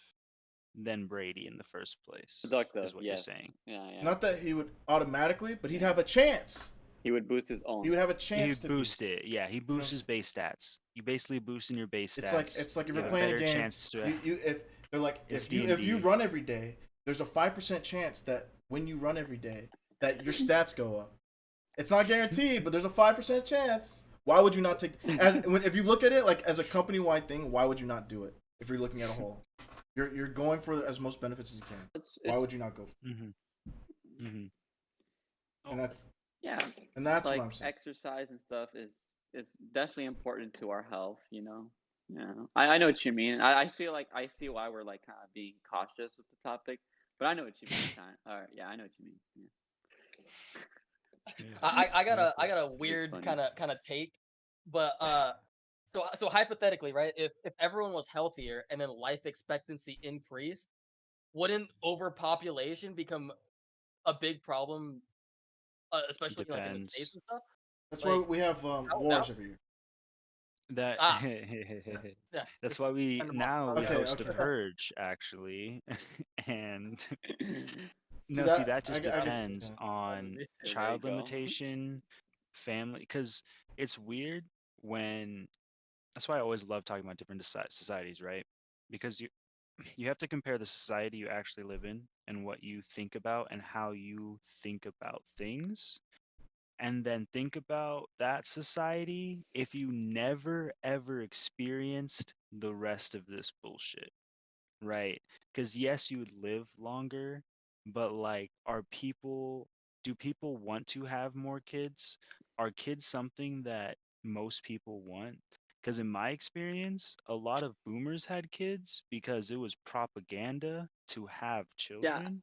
than Brady in the first place, Productive, is what you're yes. saying. Yeah, yeah. Not that he would automatically, but he'd Yeah. have a chance. He would boost his own. He would have a He chance to be. boost it. Yeah, he boosts his base stats. You basically boosting your base stats. It's like if You you're have a playing a better game, chance to. you if They're like, It's if you D&D. run every day, there's a 5% chance that when you run every day, that your stats go up. It's not guaranteed, but there's a 5% chance. Why would you not take? If you look at it like as a company wide thing, why would you not do it? If you're looking at a whole, you're going for as most benefits as you can. Why would you not go? Mm-hmm. And that's Yeah, what like I'm saying. exercise and stuff is definitely important to our health. Yeah, I know what you mean. I feel like I see why we're like kind of being cautious with the topic, but I know what you mean. Yeah, I know what you mean. Yeah. I got Exactly. a weird funny. kind of take, but so hypothetically, right? If everyone was healthier and then life expectancy increased, wouldn't overpopulation become a big problem, especially like in the states Depends. and stuff? That's why Like we have wars every year. That yeah, that's just why we kind of off now we topic. Okay, host a okay. purge actually, and See, no, see that just I guess depends on There you child go. limitation, family, because it's weird when. That's why I always love talking about different societies, right? Because you have to compare the society you actually live in and what you think about and how you think about things, and then think about that society if you never ever experienced the rest of this bullshit, right? Because yes, you would live longer, but like, do people want to have more kids? Are kids something that most people want? Because in my experience, a lot of boomers had kids because it was propaganda to have Yeah, children.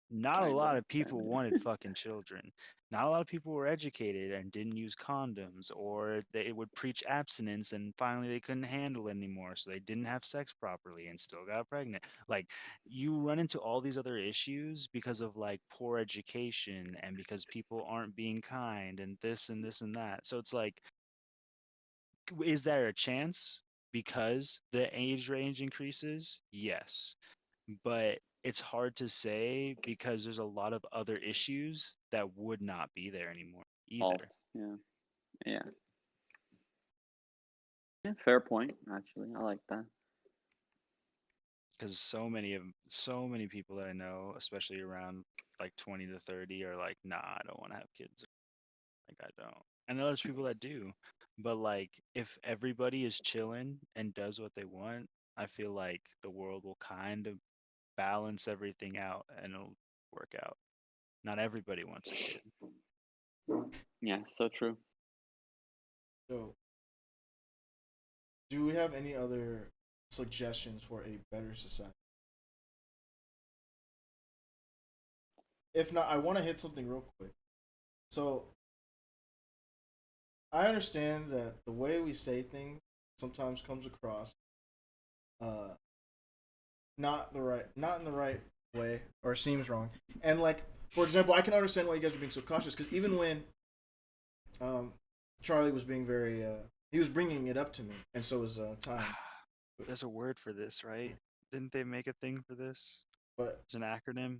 Not a kind lot of. of people wanted fucking children. Not a lot of people were educated and didn't use condoms, or they would preach abstinence and finally they couldn't handle it anymore, so they didn't have sex properly and still got pregnant. Like, you run into all these other issues because of like poor education and because people aren't being kind and this and this and that. So it's like, is there a chance because the age range increases? Yes, but it's hard to say because there's a lot of other issues that would not be there anymore Fault. either. Yeah. Yeah, fair point. Actually, I like that. Because so many people that I know, especially around like 20 to 30, are like, nah, I don't want to have kids. Like, I don't. And there's people that do, but like, if everybody is chilling and does what they want, I feel like the world will kind of balance everything out and it'll work out. Not everybody wants a kid. Yeah, so true. So, do we have any other suggestions for a better society? If not, I want to hit something real quick. So, I understand that the way we say things sometimes comes across uh not in the right way, or seems wrong. And like, for example, I can understand why you guys are being so cautious, because even when um Charlie was being very he was bringing it up to me, and so was Time. There's a word for this, right? Didn't they make a thing for this? But There's an acronym.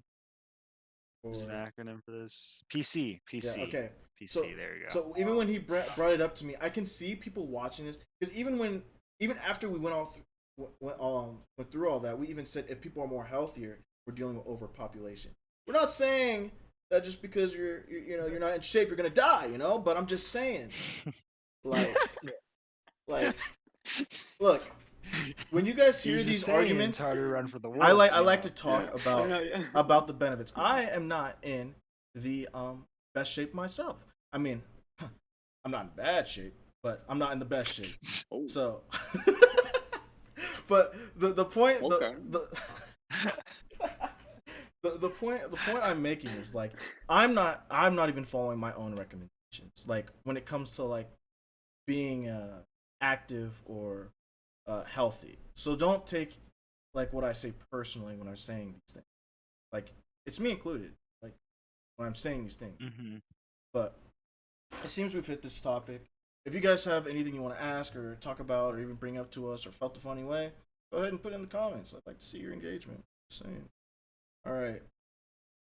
There's an for acronym for this. PC. yeah, PC. okay. So PC. There you go. so even when he brought it up to me, I can see people watching this, because even after we went through all that, we even said if people are more healthier, we're dealing with overpopulation. We're not saying that just because you're not in shape, you're gonna die, But I'm just saying, like, look, when you guys hear You're just these saying arguments, it's harder to run for the I wolves. like to talk Yeah. about the benefits. I am not in the best shape myself. I mean, I'm not in bad shape, but I'm not in the best shape. Oh, So, but the point okay. the point I'm making is like, I'm not even following my own recommendations. Like, when it comes to like being active or healthy. So don't take like what I say personally when I'm saying these things. Like, it's me included. Like, when I'm saying these things. Mm-hmm. But it seems we've hit this topic. If you guys have anything you want to ask or talk about or even bring up to us or felt a funny way, go ahead and put it in the comments. I'd like to see your engagement. Just saying. All right.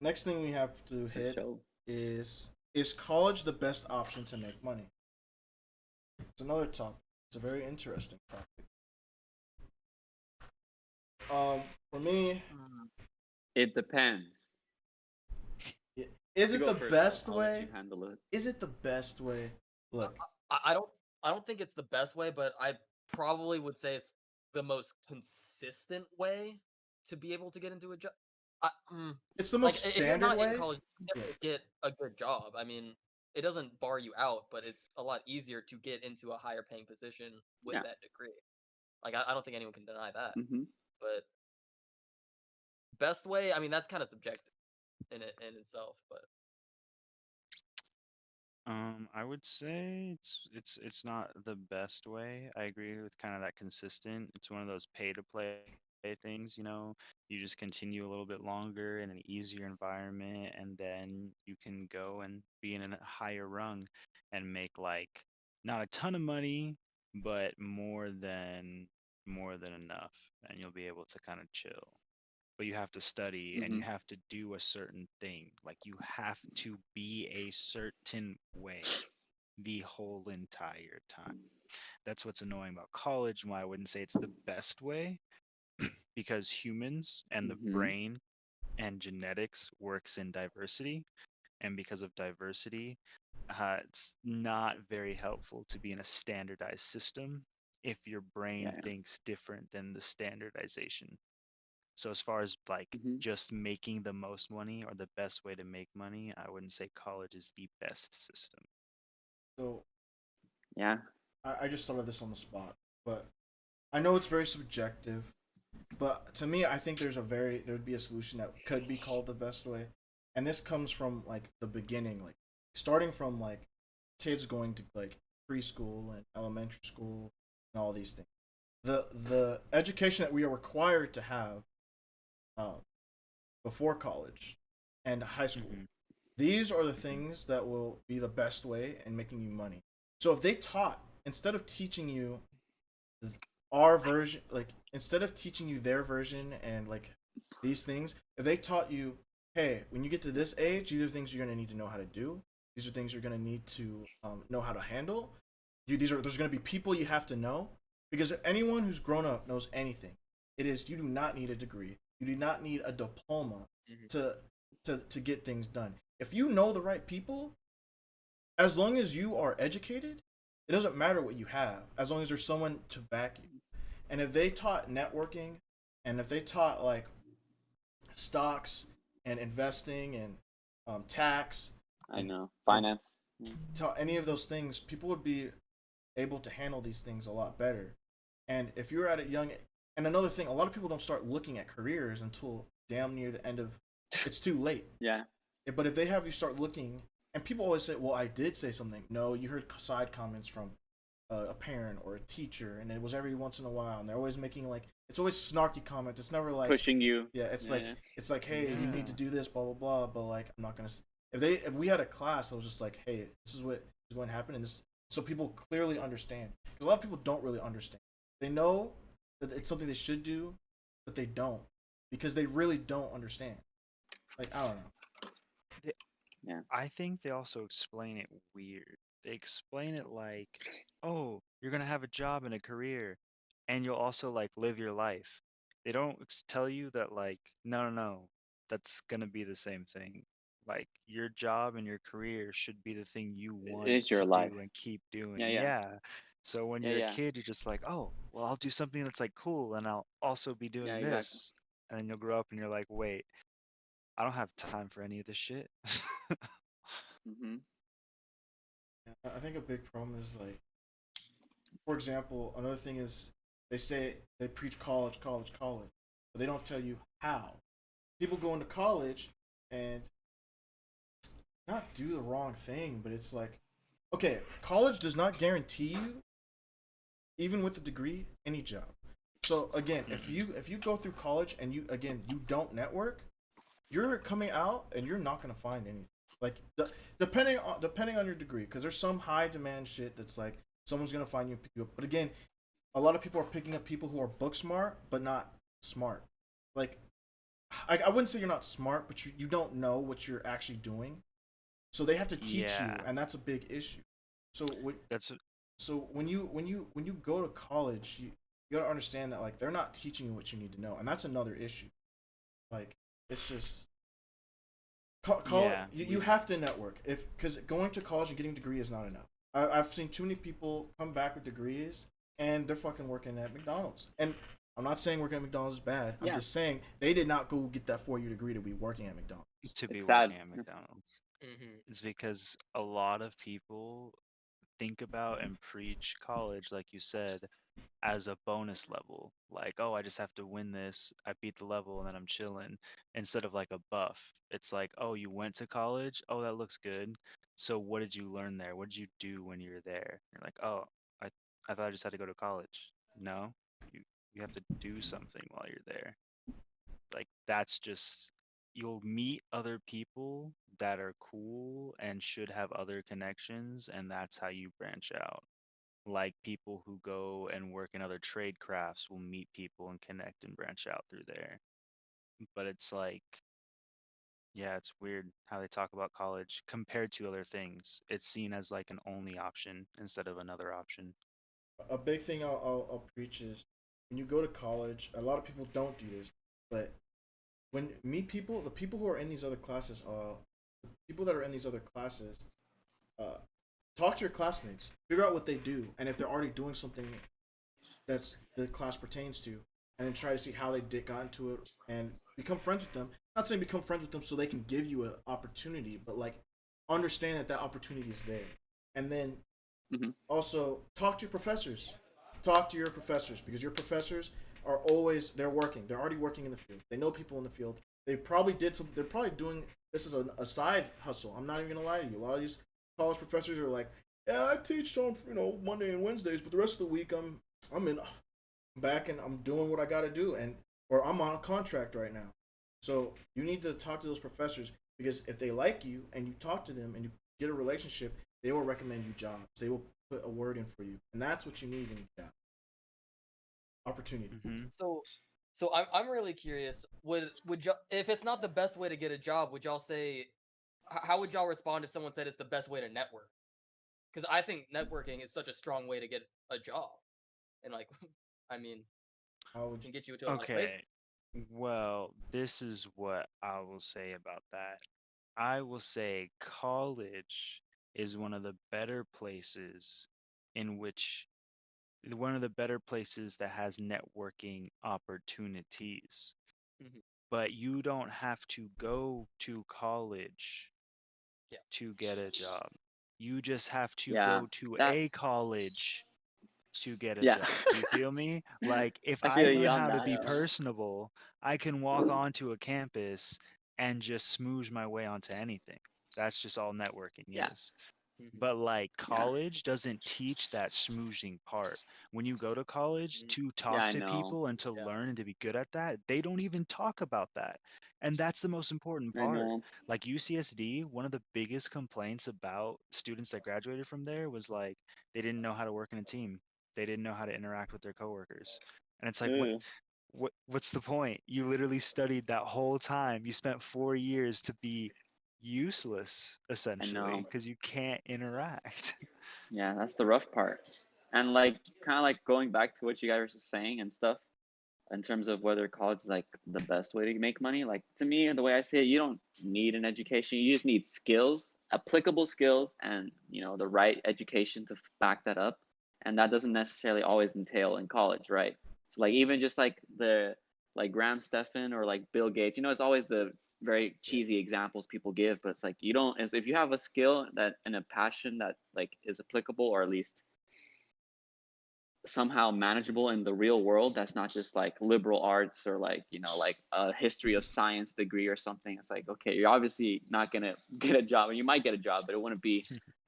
Next thing we have to hit Show. is college the best option to make money? It's another topic. It's a very interesting topic. For me, It depends. is You it go the first, best I'll let way? you handle it. Is it the best way? Look, I don't think it's the best way, but I probably would say it's the most consistent way to be able to get into a job. it's the Like most if you're standard not in way. college, you can Yeah. definitely get a good job. I mean, it doesn't bar you out, but it's a lot easier to get into a higher paying position with Yeah. that degree. Like I don't think anyone can deny that. Mm-hmm. But best way, I mean, that's kind of subjective in itself. But I would say it's not the best way. I agree with kind of that consistent. It's one of those pay to play things, you know. You just continue a little bit longer in an easier environment, and then you can go and be in a higher rung and make like not a ton of money, but more than enough, and you'll be able to kind of chill. But you have to study and Mm-hmm. you have to do a certain thing. Like you have to be a certain way the whole entire time. That's what's annoying about college and why I wouldn't say it's the best way because humans and the Mm-hmm. brain and genetics works in diversity. And because of diversity, it's not very helpful to be in a standardized system if your brain Yeah. thinks different than the standardization. So as far as like Mm-hmm. just making the most money or the best way to make money, I wouldn't say college is the best system. So Yeah. I just thought of this on the spot, but I know it's very subjective. But to me, I think there would be a solution that could be called the best way, and this comes from like the beginning, like starting from like kids going to like preschool and elementary school and all these things. The education that we are required to have um, before college and high school. Mm-hmm. These are the things that will be the best way in making you money. So if they taught instead of teaching you our version, like instead of teaching you their version and like these things, if they taught you, hey, when you get to this age, these are things you're gonna need to know how to do. These are things you're gonna need to know how to handle. There's gonna be people you have to know because anyone who's grown up knows anything. It is you do not need a degree. You do not need a diploma Mhm. to get things done. If you know the right people, as long as you are educated, it doesn't matter what you have, as long as there's someone to back you. And if they taught networking, and if they taught like stocks and investing and tax I and, know. and Finance. Yeah. taught any of those things, people would be able to handle these things a lot better. And if you're at a young, and another thing, a lot of people don't start looking at careers until damn near the end of, it's too late. Yeah. But if they have you start looking, and people always say, "Well, I did say something." No, you heard side comments from a parent or a teacher, and it was every once in a while, and they're always making like it's always snarky comments. It's never like Pushing you. yeah, it's Yeah. like Yeah. it's like hey, you need to Yeah. do this, blah blah blah. But like I'm not gonna. If we had a class that was just like, hey, this is what is going to happen, and this so people clearly understand. Because a lot of people don't really understand. They know that it's something they should do, but they don't because they really don't understand. Like I don't know. They, Yeah. I think they also explain it weird. They explain it like, oh, you're gonna have a job and a career, and you'll also like live your life. They don't tell you that like, no, no, no, that's gonna be the same thing. Like your job and your career should be the thing you It want is to your life. do and keep doing. Yeah. Yeah. Yeah. So when Yeah. you're a Yeah. kid, you're just like, oh, well, I'll do something that's like cool, and I'll also be Yeah. doing Exactly. this. And then you'll grow up and you're like, wait, I don't have time for any of this shit. Mm-hmm. I think a big problem is like, for example, another thing is they say they preach college, college, college, but they don't tell you how. People go into college and not do the wrong thing, but it's like, okay, college does not guarantee you, even with a degree, any job. So again, if you go through college and you don't network, you're coming out and you're not gonna find anything. Like depending on your degree, because there's some high demand shit that's like someone's gonna find you and pick you up. But again, a lot of people are picking up people who are book smart but not smart. Like I wouldn't say you're not smart, but you don't know what you're actually doing. So they have to teach you, Yeah, and that's a big issue. So that's so when you go to college, you gotta understand that like they're not teaching you what you need to know, and that's another issue. Like it's just Yeah, you have to network if because going to college and getting a degree is not enough. I've seen too many people come back with degrees and they're fucking working at McDonald's. And I'm not saying working at McDonald's is bad. I'm Yeah, just saying they did not go get that 4 year degree to be working at McDonald's. to be it's sad. working at McDonald's. Hmm. It's because a lot of people think about and preach college, like you said, as a bonus level. Like, oh, I just have to win this. I beat the level and then I'm chilling. Instead of like a buff. It's like, oh, you went to college? Oh, that looks good. So what did you learn there? What did you do when you were there? You're like, oh, I I thought I just had to go to college. No, you you have to do something while you're there. Like that's just you'll meet other people that are cool and should have other connections, and that's how you branch out. Like people who go and work in other trade crafts will meet people and connect and branch out through there. But it's like, yeah, it's weird how they talk about college compared to other things. It's seen as like an only option instead of another option. A big thing I'll preach is when you go to college, a lot of people don't do this, but when meet people, the people who are in these other classes, the people that are in these other classes, uh, talk to your classmates, figure out what they do, and if they're already doing something that's the class pertains to, and then try to see how they got into it and become friends with them. Not saying become friends with them so they can give you an opportunity, but like understand that that opportunity is there, and then Hmm. also talk to your professors. Talk to your professors because your professors are always they're working. They're already working in the field. They know people in the field. They probably did some. They're probably doing this is a side hustle. I'm not even gonna lie to you. A lot of these college professors are like, yeah, I teach on Monday and Wednesdays, but the rest of the week I'm back and I'm doing what I got to do, and or I'm on a contract right now. So you need to talk to those professors because if they like you and you talk to them and you get a relationship, they will recommend you jobs. They will put a word in for you, and that's what you need when you get opportunity. Hmm. So, so I'm really curious. Would y'all, if it's not the best way to get a job, would y'all say how would y'all respond if someone said it's the best way to network? Because I think networking is such a strong way to get a job, and like, I mean, How would can get you into a lot of places. Okay. Well, this is what I will say about that. I will say college is in which one of the better places that has networking opportunities. Hmm. But you don't have to go to college Yeah. to get a job. You just have to Yeah, go to that. a college to get a Yeah. job. Do you feel me? Like if I I feel you learn on how to that. be personable, I can walk onto a campus and just smooge my way onto anything. That's just all networking Yeah, is. Hmm. But like yeah, college doesn't teach that smoozing part. When you go to college Hmm. to yeah. talk I to know. people and to Yeah. learn and to be good at that, they don't even talk about that. And that's the most important I part. know. Like UCSD, one of the biggest complaints about students that graduated from there was like they didn't know how to work in a team. They didn't know how to interact with their coworkers. And it's like Ooh, what's the point? You literally studied that whole time. You spent 4 years to be useless I essentially know. because you can't interact. Yeah, that's the rough part. And like, kind of like going back to what you guys were just saying and stuff, in terms of whether college is like the best way to make money. Like to me, the way I see it, you don't need an education. You just need skills, applicable skills, and the right education to back that up. And that doesn't necessarily always entail in college, right? So like even just like the like Graham Stephan or like Bill Gates, it's always the very Yeah. cheesy examples people give, but it's like you don't if you have a skill that and a passion that like is applicable or at least somehow manageable in the real world, that's not just like liberal arts or like like a history of science degree or something. It's like, okay, you're obviously not gonna get a job, and you might get a job, but it wouldn't be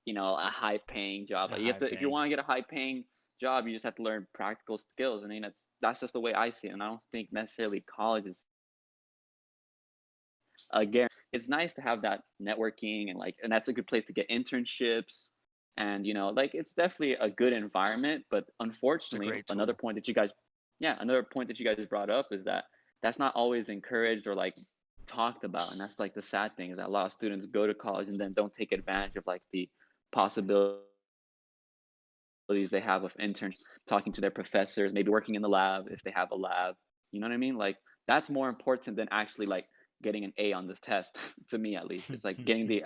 a high paying job. A Like you have high to, if you paying. want to get a high paying job, you just have to learn practical skills. I mean, that's just the way I see it, and I don't think necessarily college is a guarantee. It's nice to have that networking, and that's a good place to get internships, and like it's definitely a good environment. But It's a unfortunately, great tool. another point that you guys brought up is that that's not always encouraged or like talked about, and that's like the sad thing is that a lot of students go to college and then don't take advantage of like the possibilities they have of internships. talking to their professors, maybe working in the lab if they have a lab. You know what I mean? Like that's more important than actually like getting an A on this test. To me, at least, it's like getting the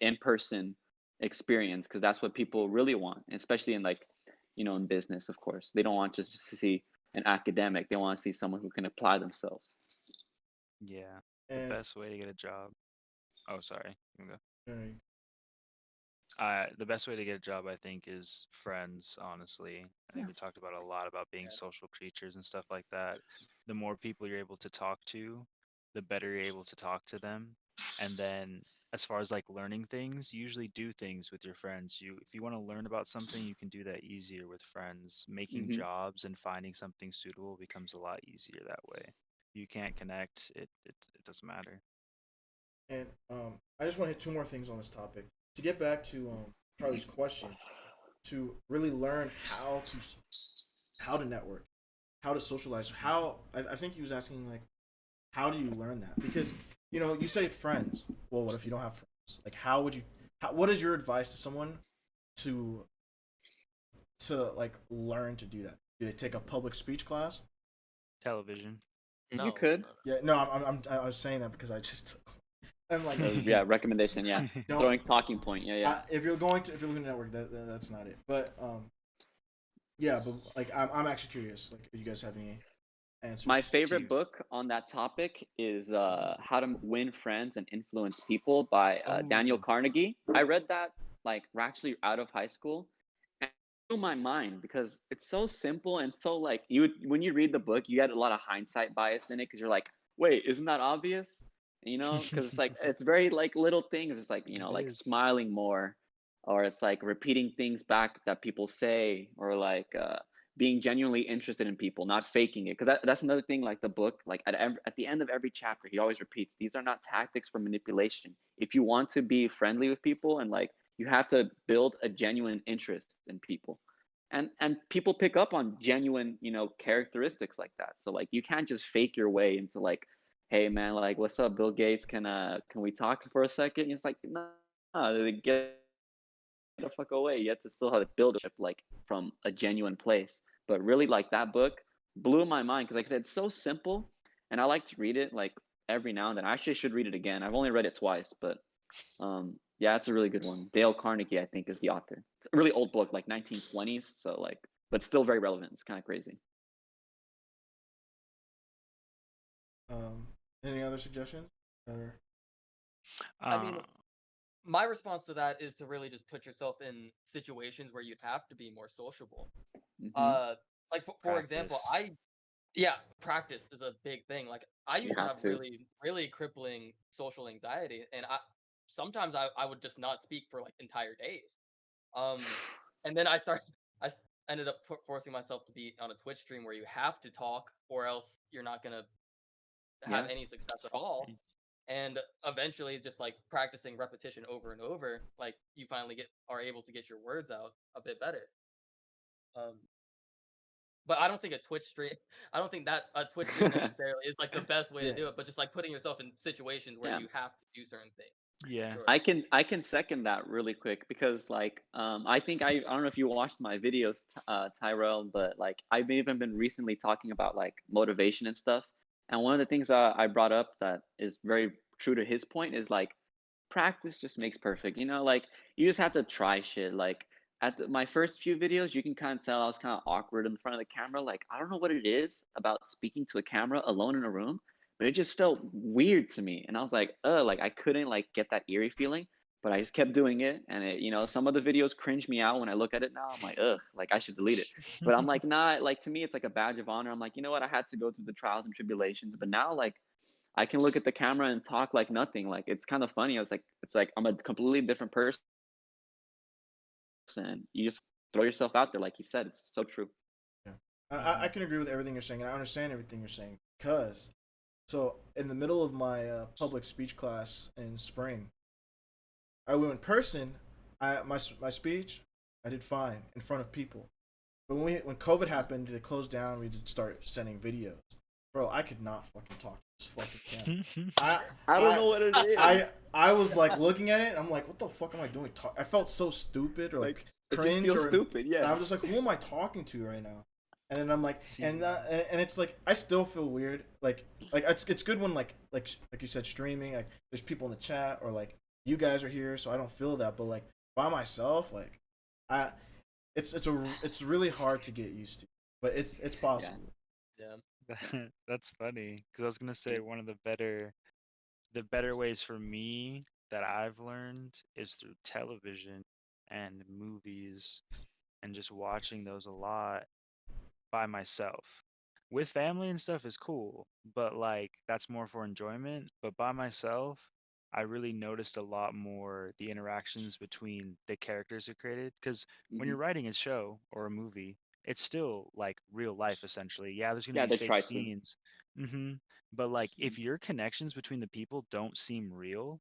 in-person experience, because that's what people really want, especially in like, in business. Of course, they don't want just to see an academic. They want to see someone who can apply themselves. Yeah. The And best way to get a job. Oh, sorry. You can go. uh, The best way to get a job, I think, is friends, honestly. I think we talked about a lot about being Yeah. social creatures and stuff like that. The more people you're able to talk to, the better you're able to talk to them. And then as far as like learning things, you usually do things with your friends. If you want to learn about something, you can do that easier with friends. Making Hmm. jobs and finding something suitable becomes a lot easier that way. You can't connect, it doesn't matter. and I just want to hit two more things on this topic. To get back to Charlie's question, to really learn how to network, how to socialize, I think he was asking like, how do you learn that? Because you say friends. Well, what if you don't have friends? Like, how would you? What is your advice to someone to like learn to do that? Do they take a public speech class? Television. No. You could. Yeah, no, I was saying that because I just I'm like, Yeah, recommendation. Yeah, don't. throwing talking point. Yeah. If you're looking to network, that's not it. But yeah, but like I'm actually curious. Like, do you guys have any answers? My favorite Dude. book on that topic is How to Win Friends and Influence People by Daniel Oh. Carnegie. I read that like actually out of high school, and it blew my mind because it's so simple and so like when you read the book, you get a lot of hindsight bias in it because you're like, wait, isn't that obvious? Because it's like it's very like little things. It's like It like is. smiling more, or it's like repeating things back that people say, or like being genuinely interested in people, not faking it. Because that's another thing. Like the book, like at the end of every chapter, he always repeats, these are not tactics for manipulation. If you want to be friendly with people, and like you have to build a genuine interest in people, and people pick up on genuine characteristics like that. So like you can't just fake your way into like, hey man, like what's up, Bill Gates? Can we talk for a second? And it's like no, get the fuck away. You have to still have to build a like from a genuine place. But really, like that book blew my mind because, like I said, it's so simple, and I like to read it like every now and then. I actually should read it again. I've only read it twice, but yeah, it's a really good one. Dale Carnegie, I think, is the author. It's a really old book, like 1920s, so like, but still very relevant. It's kind of crazy. Any other suggestions? Or I mean, Uh, my response to that is to really just put yourself in situations where you'd have to be more sociable. Hmm. Like for example, practice. practice is a big thing. Like I You used to have have to. really crippling social anxiety, and sometimes I would just not speak for like entire days. Um, and then I ended up forcing myself to be on a Twitch stream where you have to talk, or else you're not gonna have Yeah. any success at all. And eventually, just like practicing repetition over and over, like you finally are able to get your words out a bit better. Um, but I don't think a Twitch stream, I don't think that a Twitch stream necessarily is like the best way to yeah, do it. But just like putting yourself in situations where Yeah. you have to do certain things. Yeah. Sure. I can second that really quick because like I think I don't know if you watched my videos, Tyrell, but like I've even been recently talking about like motivation and stuff. And one of the things I brought up that is very true to his point is like practice just makes perfect. Like you just have to try shit. Like my first few videos, you can kind of tell I was kind of awkward in front of the camera. Like I don't know what it is about speaking to a camera alone in a room, but it just felt weird to me. And I was like, like I couldn't like get that eerie feeling, but I just kept doing it. And some of the videos cringe me out when I look at it now. I'm like, like I should delete it. But I'm like, nah, like to me, it's like a badge of honor. I'm like, you know what? I had to go through the trials and tribulations, but now like I can look at the camera and talk like nothing. Like it's kind of funny. I was like, it's like I'm a completely different person. You just throw yourself out there, like you said. It's so true. yeah. I can agree with everything you're saying, and I understand everything you're saying because so in the middle of my public speech class in spring, I went in person. My speech I did fine in front of people, but when COVID happened, they closed down. We did start sending videos. Bro, I could not fucking talk to this fucking camera. I don't know what it is. I was like looking at it. And I'm like, what the fuck am I doing? I felt so stupid, or like It just cringe feels or stupid. and Yeah. I'm just like, who am I talking to right now? And then I'm like, See, and it's like I still feel weird. Like it's good when like you said streaming, like there's people in the chat or like you guys are here, so I don't feel that. But like by myself, like I it's really hard to get used to, but it's possible. Yeah. that's funny because I was gonna say one of the better ways for me that I've learned is through television and movies and just watching those a lot by myself. With family and stuff is cool, but like that's more for enjoyment. But by myself, I really noticed a lot more the interactions between the characters who created. Because when Hmm. you're writing a show or a movie, it's still like real life essentially. Yeah, there's gonna Yeah, be they fake try to. scenes. Mm-hmm. But like Mhm. if your connections between the people don't seem real,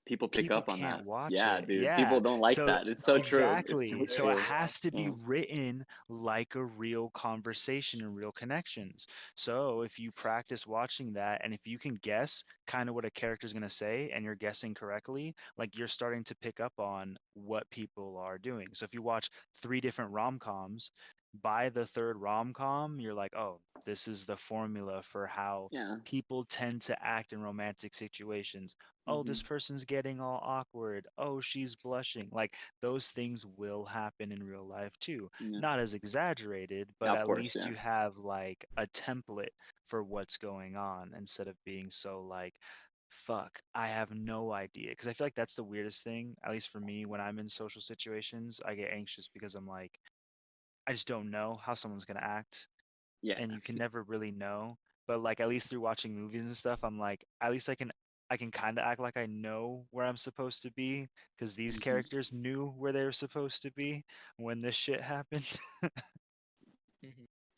People pick people up on can't that. watch Yeah, it. dude. Yeah. People don't like So that. It's so true. It's so exactly. So it true. has to be Yeah. written like a real conversation and real connections. So if you practice watching that and if you can guess kind of what a character's going to say and you're guessing correctly, like you're starting to pick up on what people are doing. So if you watch three different rom-coms, by the third rom-com, you're like, "Oh, this is the formula for how Yeah. people tend to act in romantic situations. Oh, Hmm. this person's getting all awkward. Oh, she's blushing." Like those things will happen in real life too. Yeah. Not as exaggerated, Yeah, but of at course. least Yeah. you have like a template for what's going on instead of being so like, fuck, I have no idea. Because I feel like that's the weirdest thing, at least for me, when I'm in social situations, I get anxious because I'm like, I just don't know how someone's going to act Yeah. and you can never really know. But like at least through watching movies and stuff, I'm like, at least I can kind of act like I know where I'm supposed to be because these Hmm. characters knew where they were supposed to be when this shit happened. Hmm.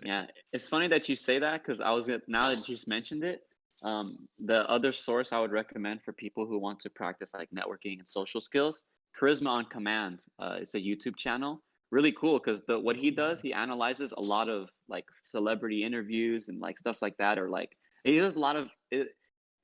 Yeah, it's funny that you say that because now that you just mentioned it, the other source I would recommend for people who want to practice like networking and social skills, Charisma on Command. It's a YouTube channel. Really cool because the what he does, he analyzes a lot of like celebrity interviews and like stuff like that, or like he does a lot of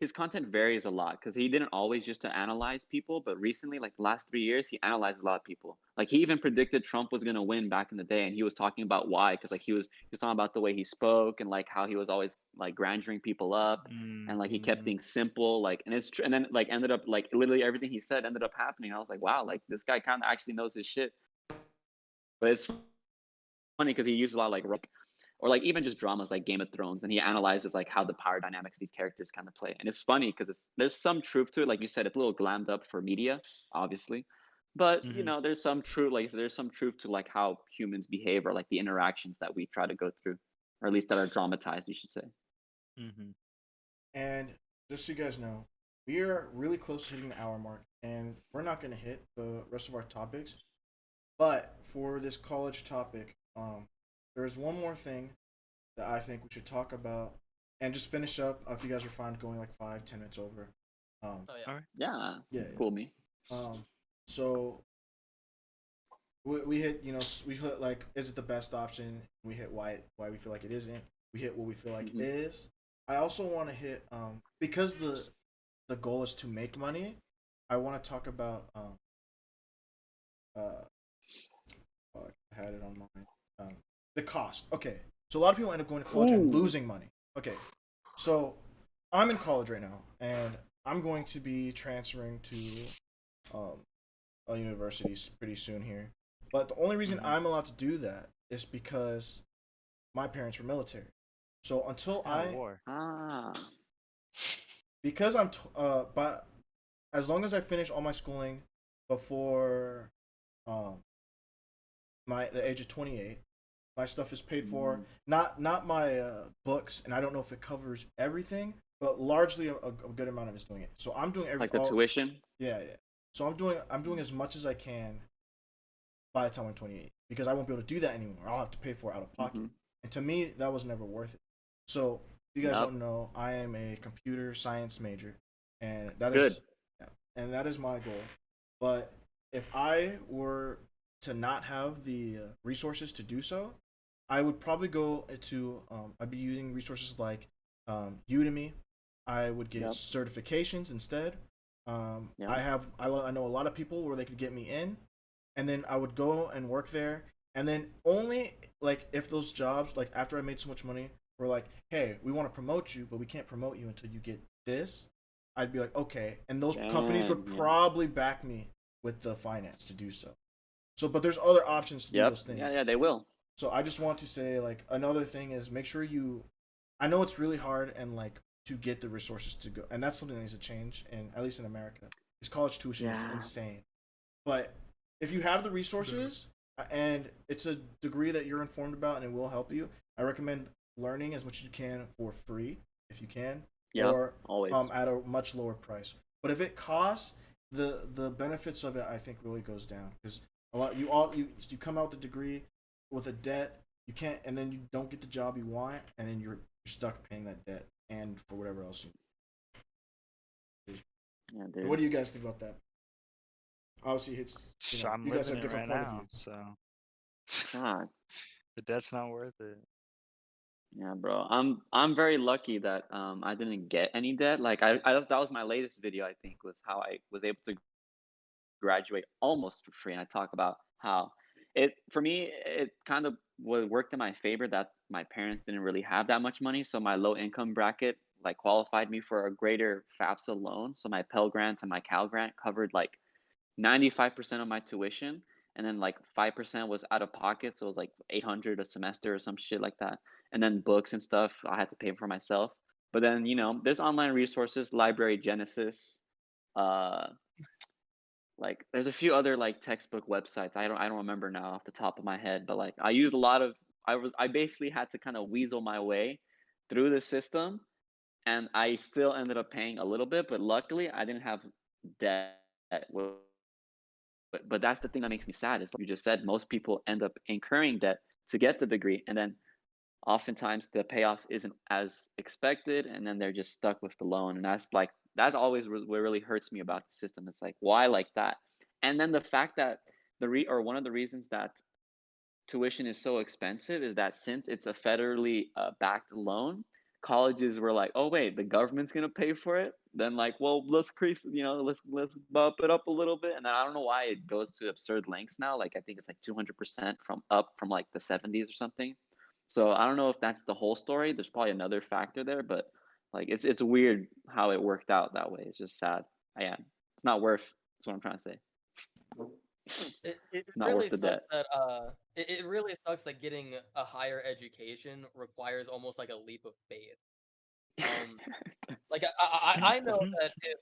his content varies a lot because he didn't always just to analyze people, but recently, like the last 3 years, he analyzed a lot of people. Like he even predicted Trump was gonna win back in the day, and he was talking about why, because like he was talking about the way he spoke and like how he was always like grandering people up, and like he kept Hmm. things simple, like and it's and then like ended up like literally everything he said ended up happening. I was like, wow, like this guy kind of actually knows his shit. But it's funny because he uses a lot of like or like even just dramas like Game of Thrones, and he analyzes like how the power dynamics these characters kind of play. And it's funny because there's some truth to it. Like you said, it's a little glammed up for media, obviously, but you Hmm. know, there's some truth to like how humans behave or like the interactions that we try to go through, or at least that are dramatized, you should say. Hmm. And just so you guys know, we are really close to hitting the hour mark, and we're not going to hit the rest of our topics. But for this college topic, there's one more thing that I think we should talk about, and just finish up. If you guys are fine going like 5, 10 minutes over, um, Oh yeah. All right. Yeah, yeah, cool me. yeah. So we hit, we hit like, is it the best option? We hit why we feel like it isn't. We hit what we feel like it Hmm. is. I also want to hit because the goal is to make money. I want to talk about uh fuck, I had it on mine. The cost. Okay, so a lot of people end up going to college and Ooh. losing money. Okay, so I'm in college right now, and I'm going to be transferring to um, a university pretty soon here. But the only reason Hmm. I'm allowed to do that is because my parents were military. So until Yeah, war. Ah. because but as long as I finish all my schooling before um the age of 28, my stuff is paid for. Not my books, and I don't know if it covers everything, but largely a good amount of it's doing it. So I'm doing Like the tuition. yeah, yeah. So I'm doing as much as I can by the time I'm 28 because I won't be able to do that anymore. I'll have to pay for it out of pocket, Hmm. and to me that was never worth it. So if you guys Yep. don't know, I am a computer science major, and that Good. is yeah, and that is my goal. But if I were to not have the resources to do so, I would probably go to I'd be using resources like Udemy. I would get Yep. certifications instead. Yep. I know a lot of people where they could get me in, and then I would go and work there, and then only like if those jobs, like after I made so much money, were like, hey, we want to promote you, but we can't promote you until you get this. I'd be like, okay, and those companies would Damn, yeah. probably back me with the finance to do so. So, but there's other options to do Yep. those things. Yeah, they will. So I just want to say, like, another thing is make sure you. I know it's really hard and like to get the resources to go, and that's something that needs to change. And at least in America, because college tuition is Yeah. insane. But if you have the resources and it's a degree that you're informed about and it will help you, I recommend learning as much as you can for free if you can, Yep. or Always. at a much lower price. But if it costs, the benefits of it I think really goes down because a lot you come out with a degree with a debt you can't and then you don't get the job you want and then you're stuck paying that debt and for whatever else you. Yeah, dude. What do you guys think about that? Obviously, it's I'm you guys have living it different right point of now, views. so God. the debt's not worth it. Yeah, bro. I'm very lucky that I didn't get any debt. Like that was my latest video, I think, was how I was able to graduate almost for free. And I talk about how for me it kind of worked in my favor that my parents didn't really have that much money, so my low income bracket like qualified me for a greater FAFSA loan. So my Pell Grant and my Cal Grant covered like 95% of my tuition, and then like 5% was out of pocket, so it was like 800 a semester or some shit like that. And then books and stuff I had to pay for myself. But then there's online resources, Library Genesis, uh like there's a few other like textbook websites. I don't remember now off the top of my head, but like I used a lot of I basically had to kind of weasel my way through the system, and I still ended up paying a little bit, but luckily I didn't have debt. But that's the thing that makes me sad is like you just said, most people end up incurring debt to get the degree, and then oftentimes the payoff isn't as expected, and then they're just stuck with the loan. And that always what really hurts me about the system. It's like, why like that? And then the fact that or one of the reasons that tuition is so expensive is that since it's a federally backed loan, colleges were like, oh wait, the government's gonna pay for it. Then like, well, let's increase, let's bump it up a little bit. And then I don't know why it goes to absurd lengths now. Like I think it's like 200% from like the 70s or something. So I don't know if that's the whole story. There's probably another factor there, but like it's weird how it worked out that way. It's just sad. Yeah, it's not worth. That's what I'm trying to say. It Not really worth the sucks debt. that it really sucks that getting a higher education requires almost like a leap of faith. Like I know that if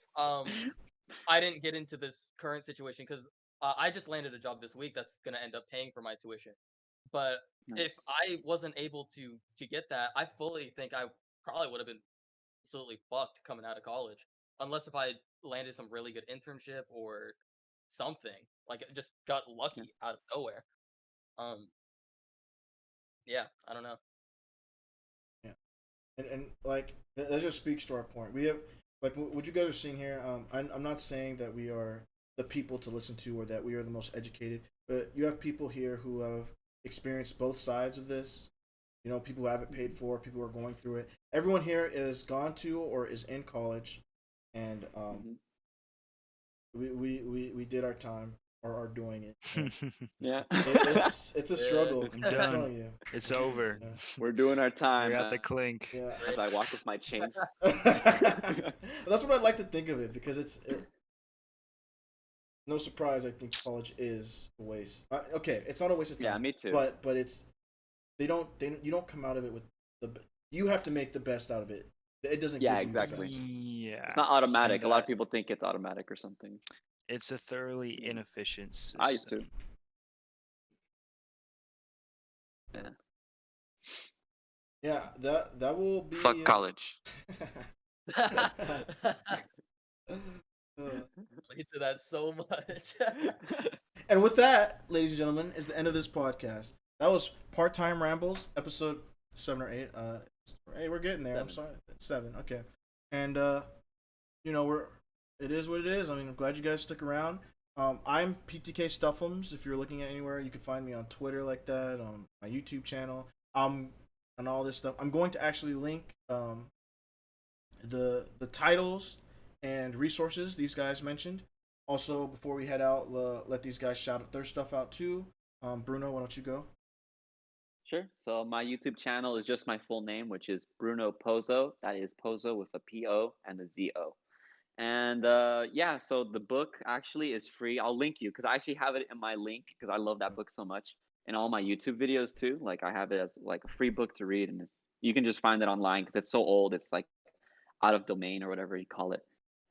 I didn't get into this current situation because I just landed a job this week that's gonna end up paying for my tuition. But if Nice. I wasn't able to get that, I fully think I probably would have been absolutely fucked coming out of college, unless if I landed some really good internship or something. Like just got Yeah. lucky out of nowhere. Um, yeah, I don't know. Yeah, and like that just speaks to our point. We have like what you guys are seeing here. I'm not saying that we are the people to listen to or that we are the most educated, but you have people here who have experienced both sides of this. People who have it paid for, people who are going through it. Everyone here is gone to or is in college, and Mhm. we did our time or are doing it. So Yeah. it's a Yeah. struggle. I'm I'm done. telling you. It's over. Yeah. We're doing our time. We're at the clink. Yeah. As I walk with my chains. That's what I like to think of it because no surprise. I think college is a waste. Okay, it's not a waste of time. Yeah, me too. But it's you don't come out of it with you have to make the best out of it. It doesn't Yeah, give you exactly. the best. Yeah. It's not automatic. And A lot of people think it's automatic or something. it's a thoroughly Yeah. inefficient system. I used to. Yeah. Yeah, that will be Fuck college. Relate to that so much. And with that, ladies and gentlemen, is the end of this podcast. That was Part-Time Rambles, episode 7 or 8. Hey, we're getting there. 7. I'm sorry, 7. Okay, and it is what it is. I mean, I'm glad you guys stuck around. I'm PTK Stuffums. If you're looking at anywhere, you can find me on Twitter like that, on my YouTube channel, and all this stuff. I'm going to actually link the titles and resources these guys mentioned Also, before we head out, let these guys shout out their stuff out too. Bruno, why don't you go? Sure. So my YouTube channel is just my full name, which is Bruno Pozo. That is Pozo with a P-O and a Z-O. And yeah, so the book actually is free. I'll link you because I actually have it in my link because I love that book so much. And all my YouTube videos too. Like I have it as like a free book to read, and you can just find it online because it's so old. It's like out of domain or whatever you call it.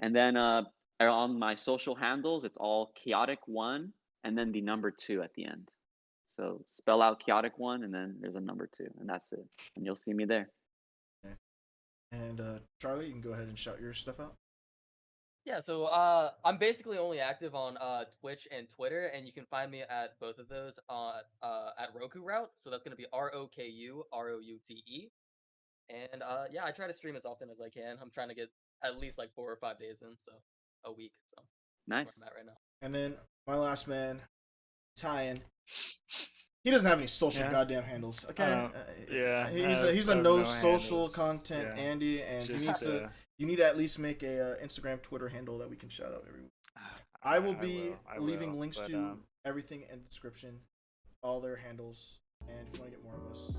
And then on my social handles, it's all chaotic1 and then the number 2 at the end. So spell out chaotic1 and then there's a number 2, and that's it. And you'll see me there. Okay. And Charlie, you can go ahead and shout your stuff out. Yeah, so I'm basically only active on Twitch and Twitter, and you can find me at both of those at Roku Route. So that's gonna be ROKUROUTE. And yeah, I try to stream as often as I can. I'm trying to get at least like 4 or 5 days in, so a week. So that's Nice. where I'm at right now. And then my last man, Tyan. He doesn't have any social goddamn handles. Okay. He's a no social handles. content Yeah. Andy, and Just, you need to at least make a Instagram, Twitter handle that we can shout out every week. I will be leaving links to everything in the description, all their handles, and if you want to get more of us,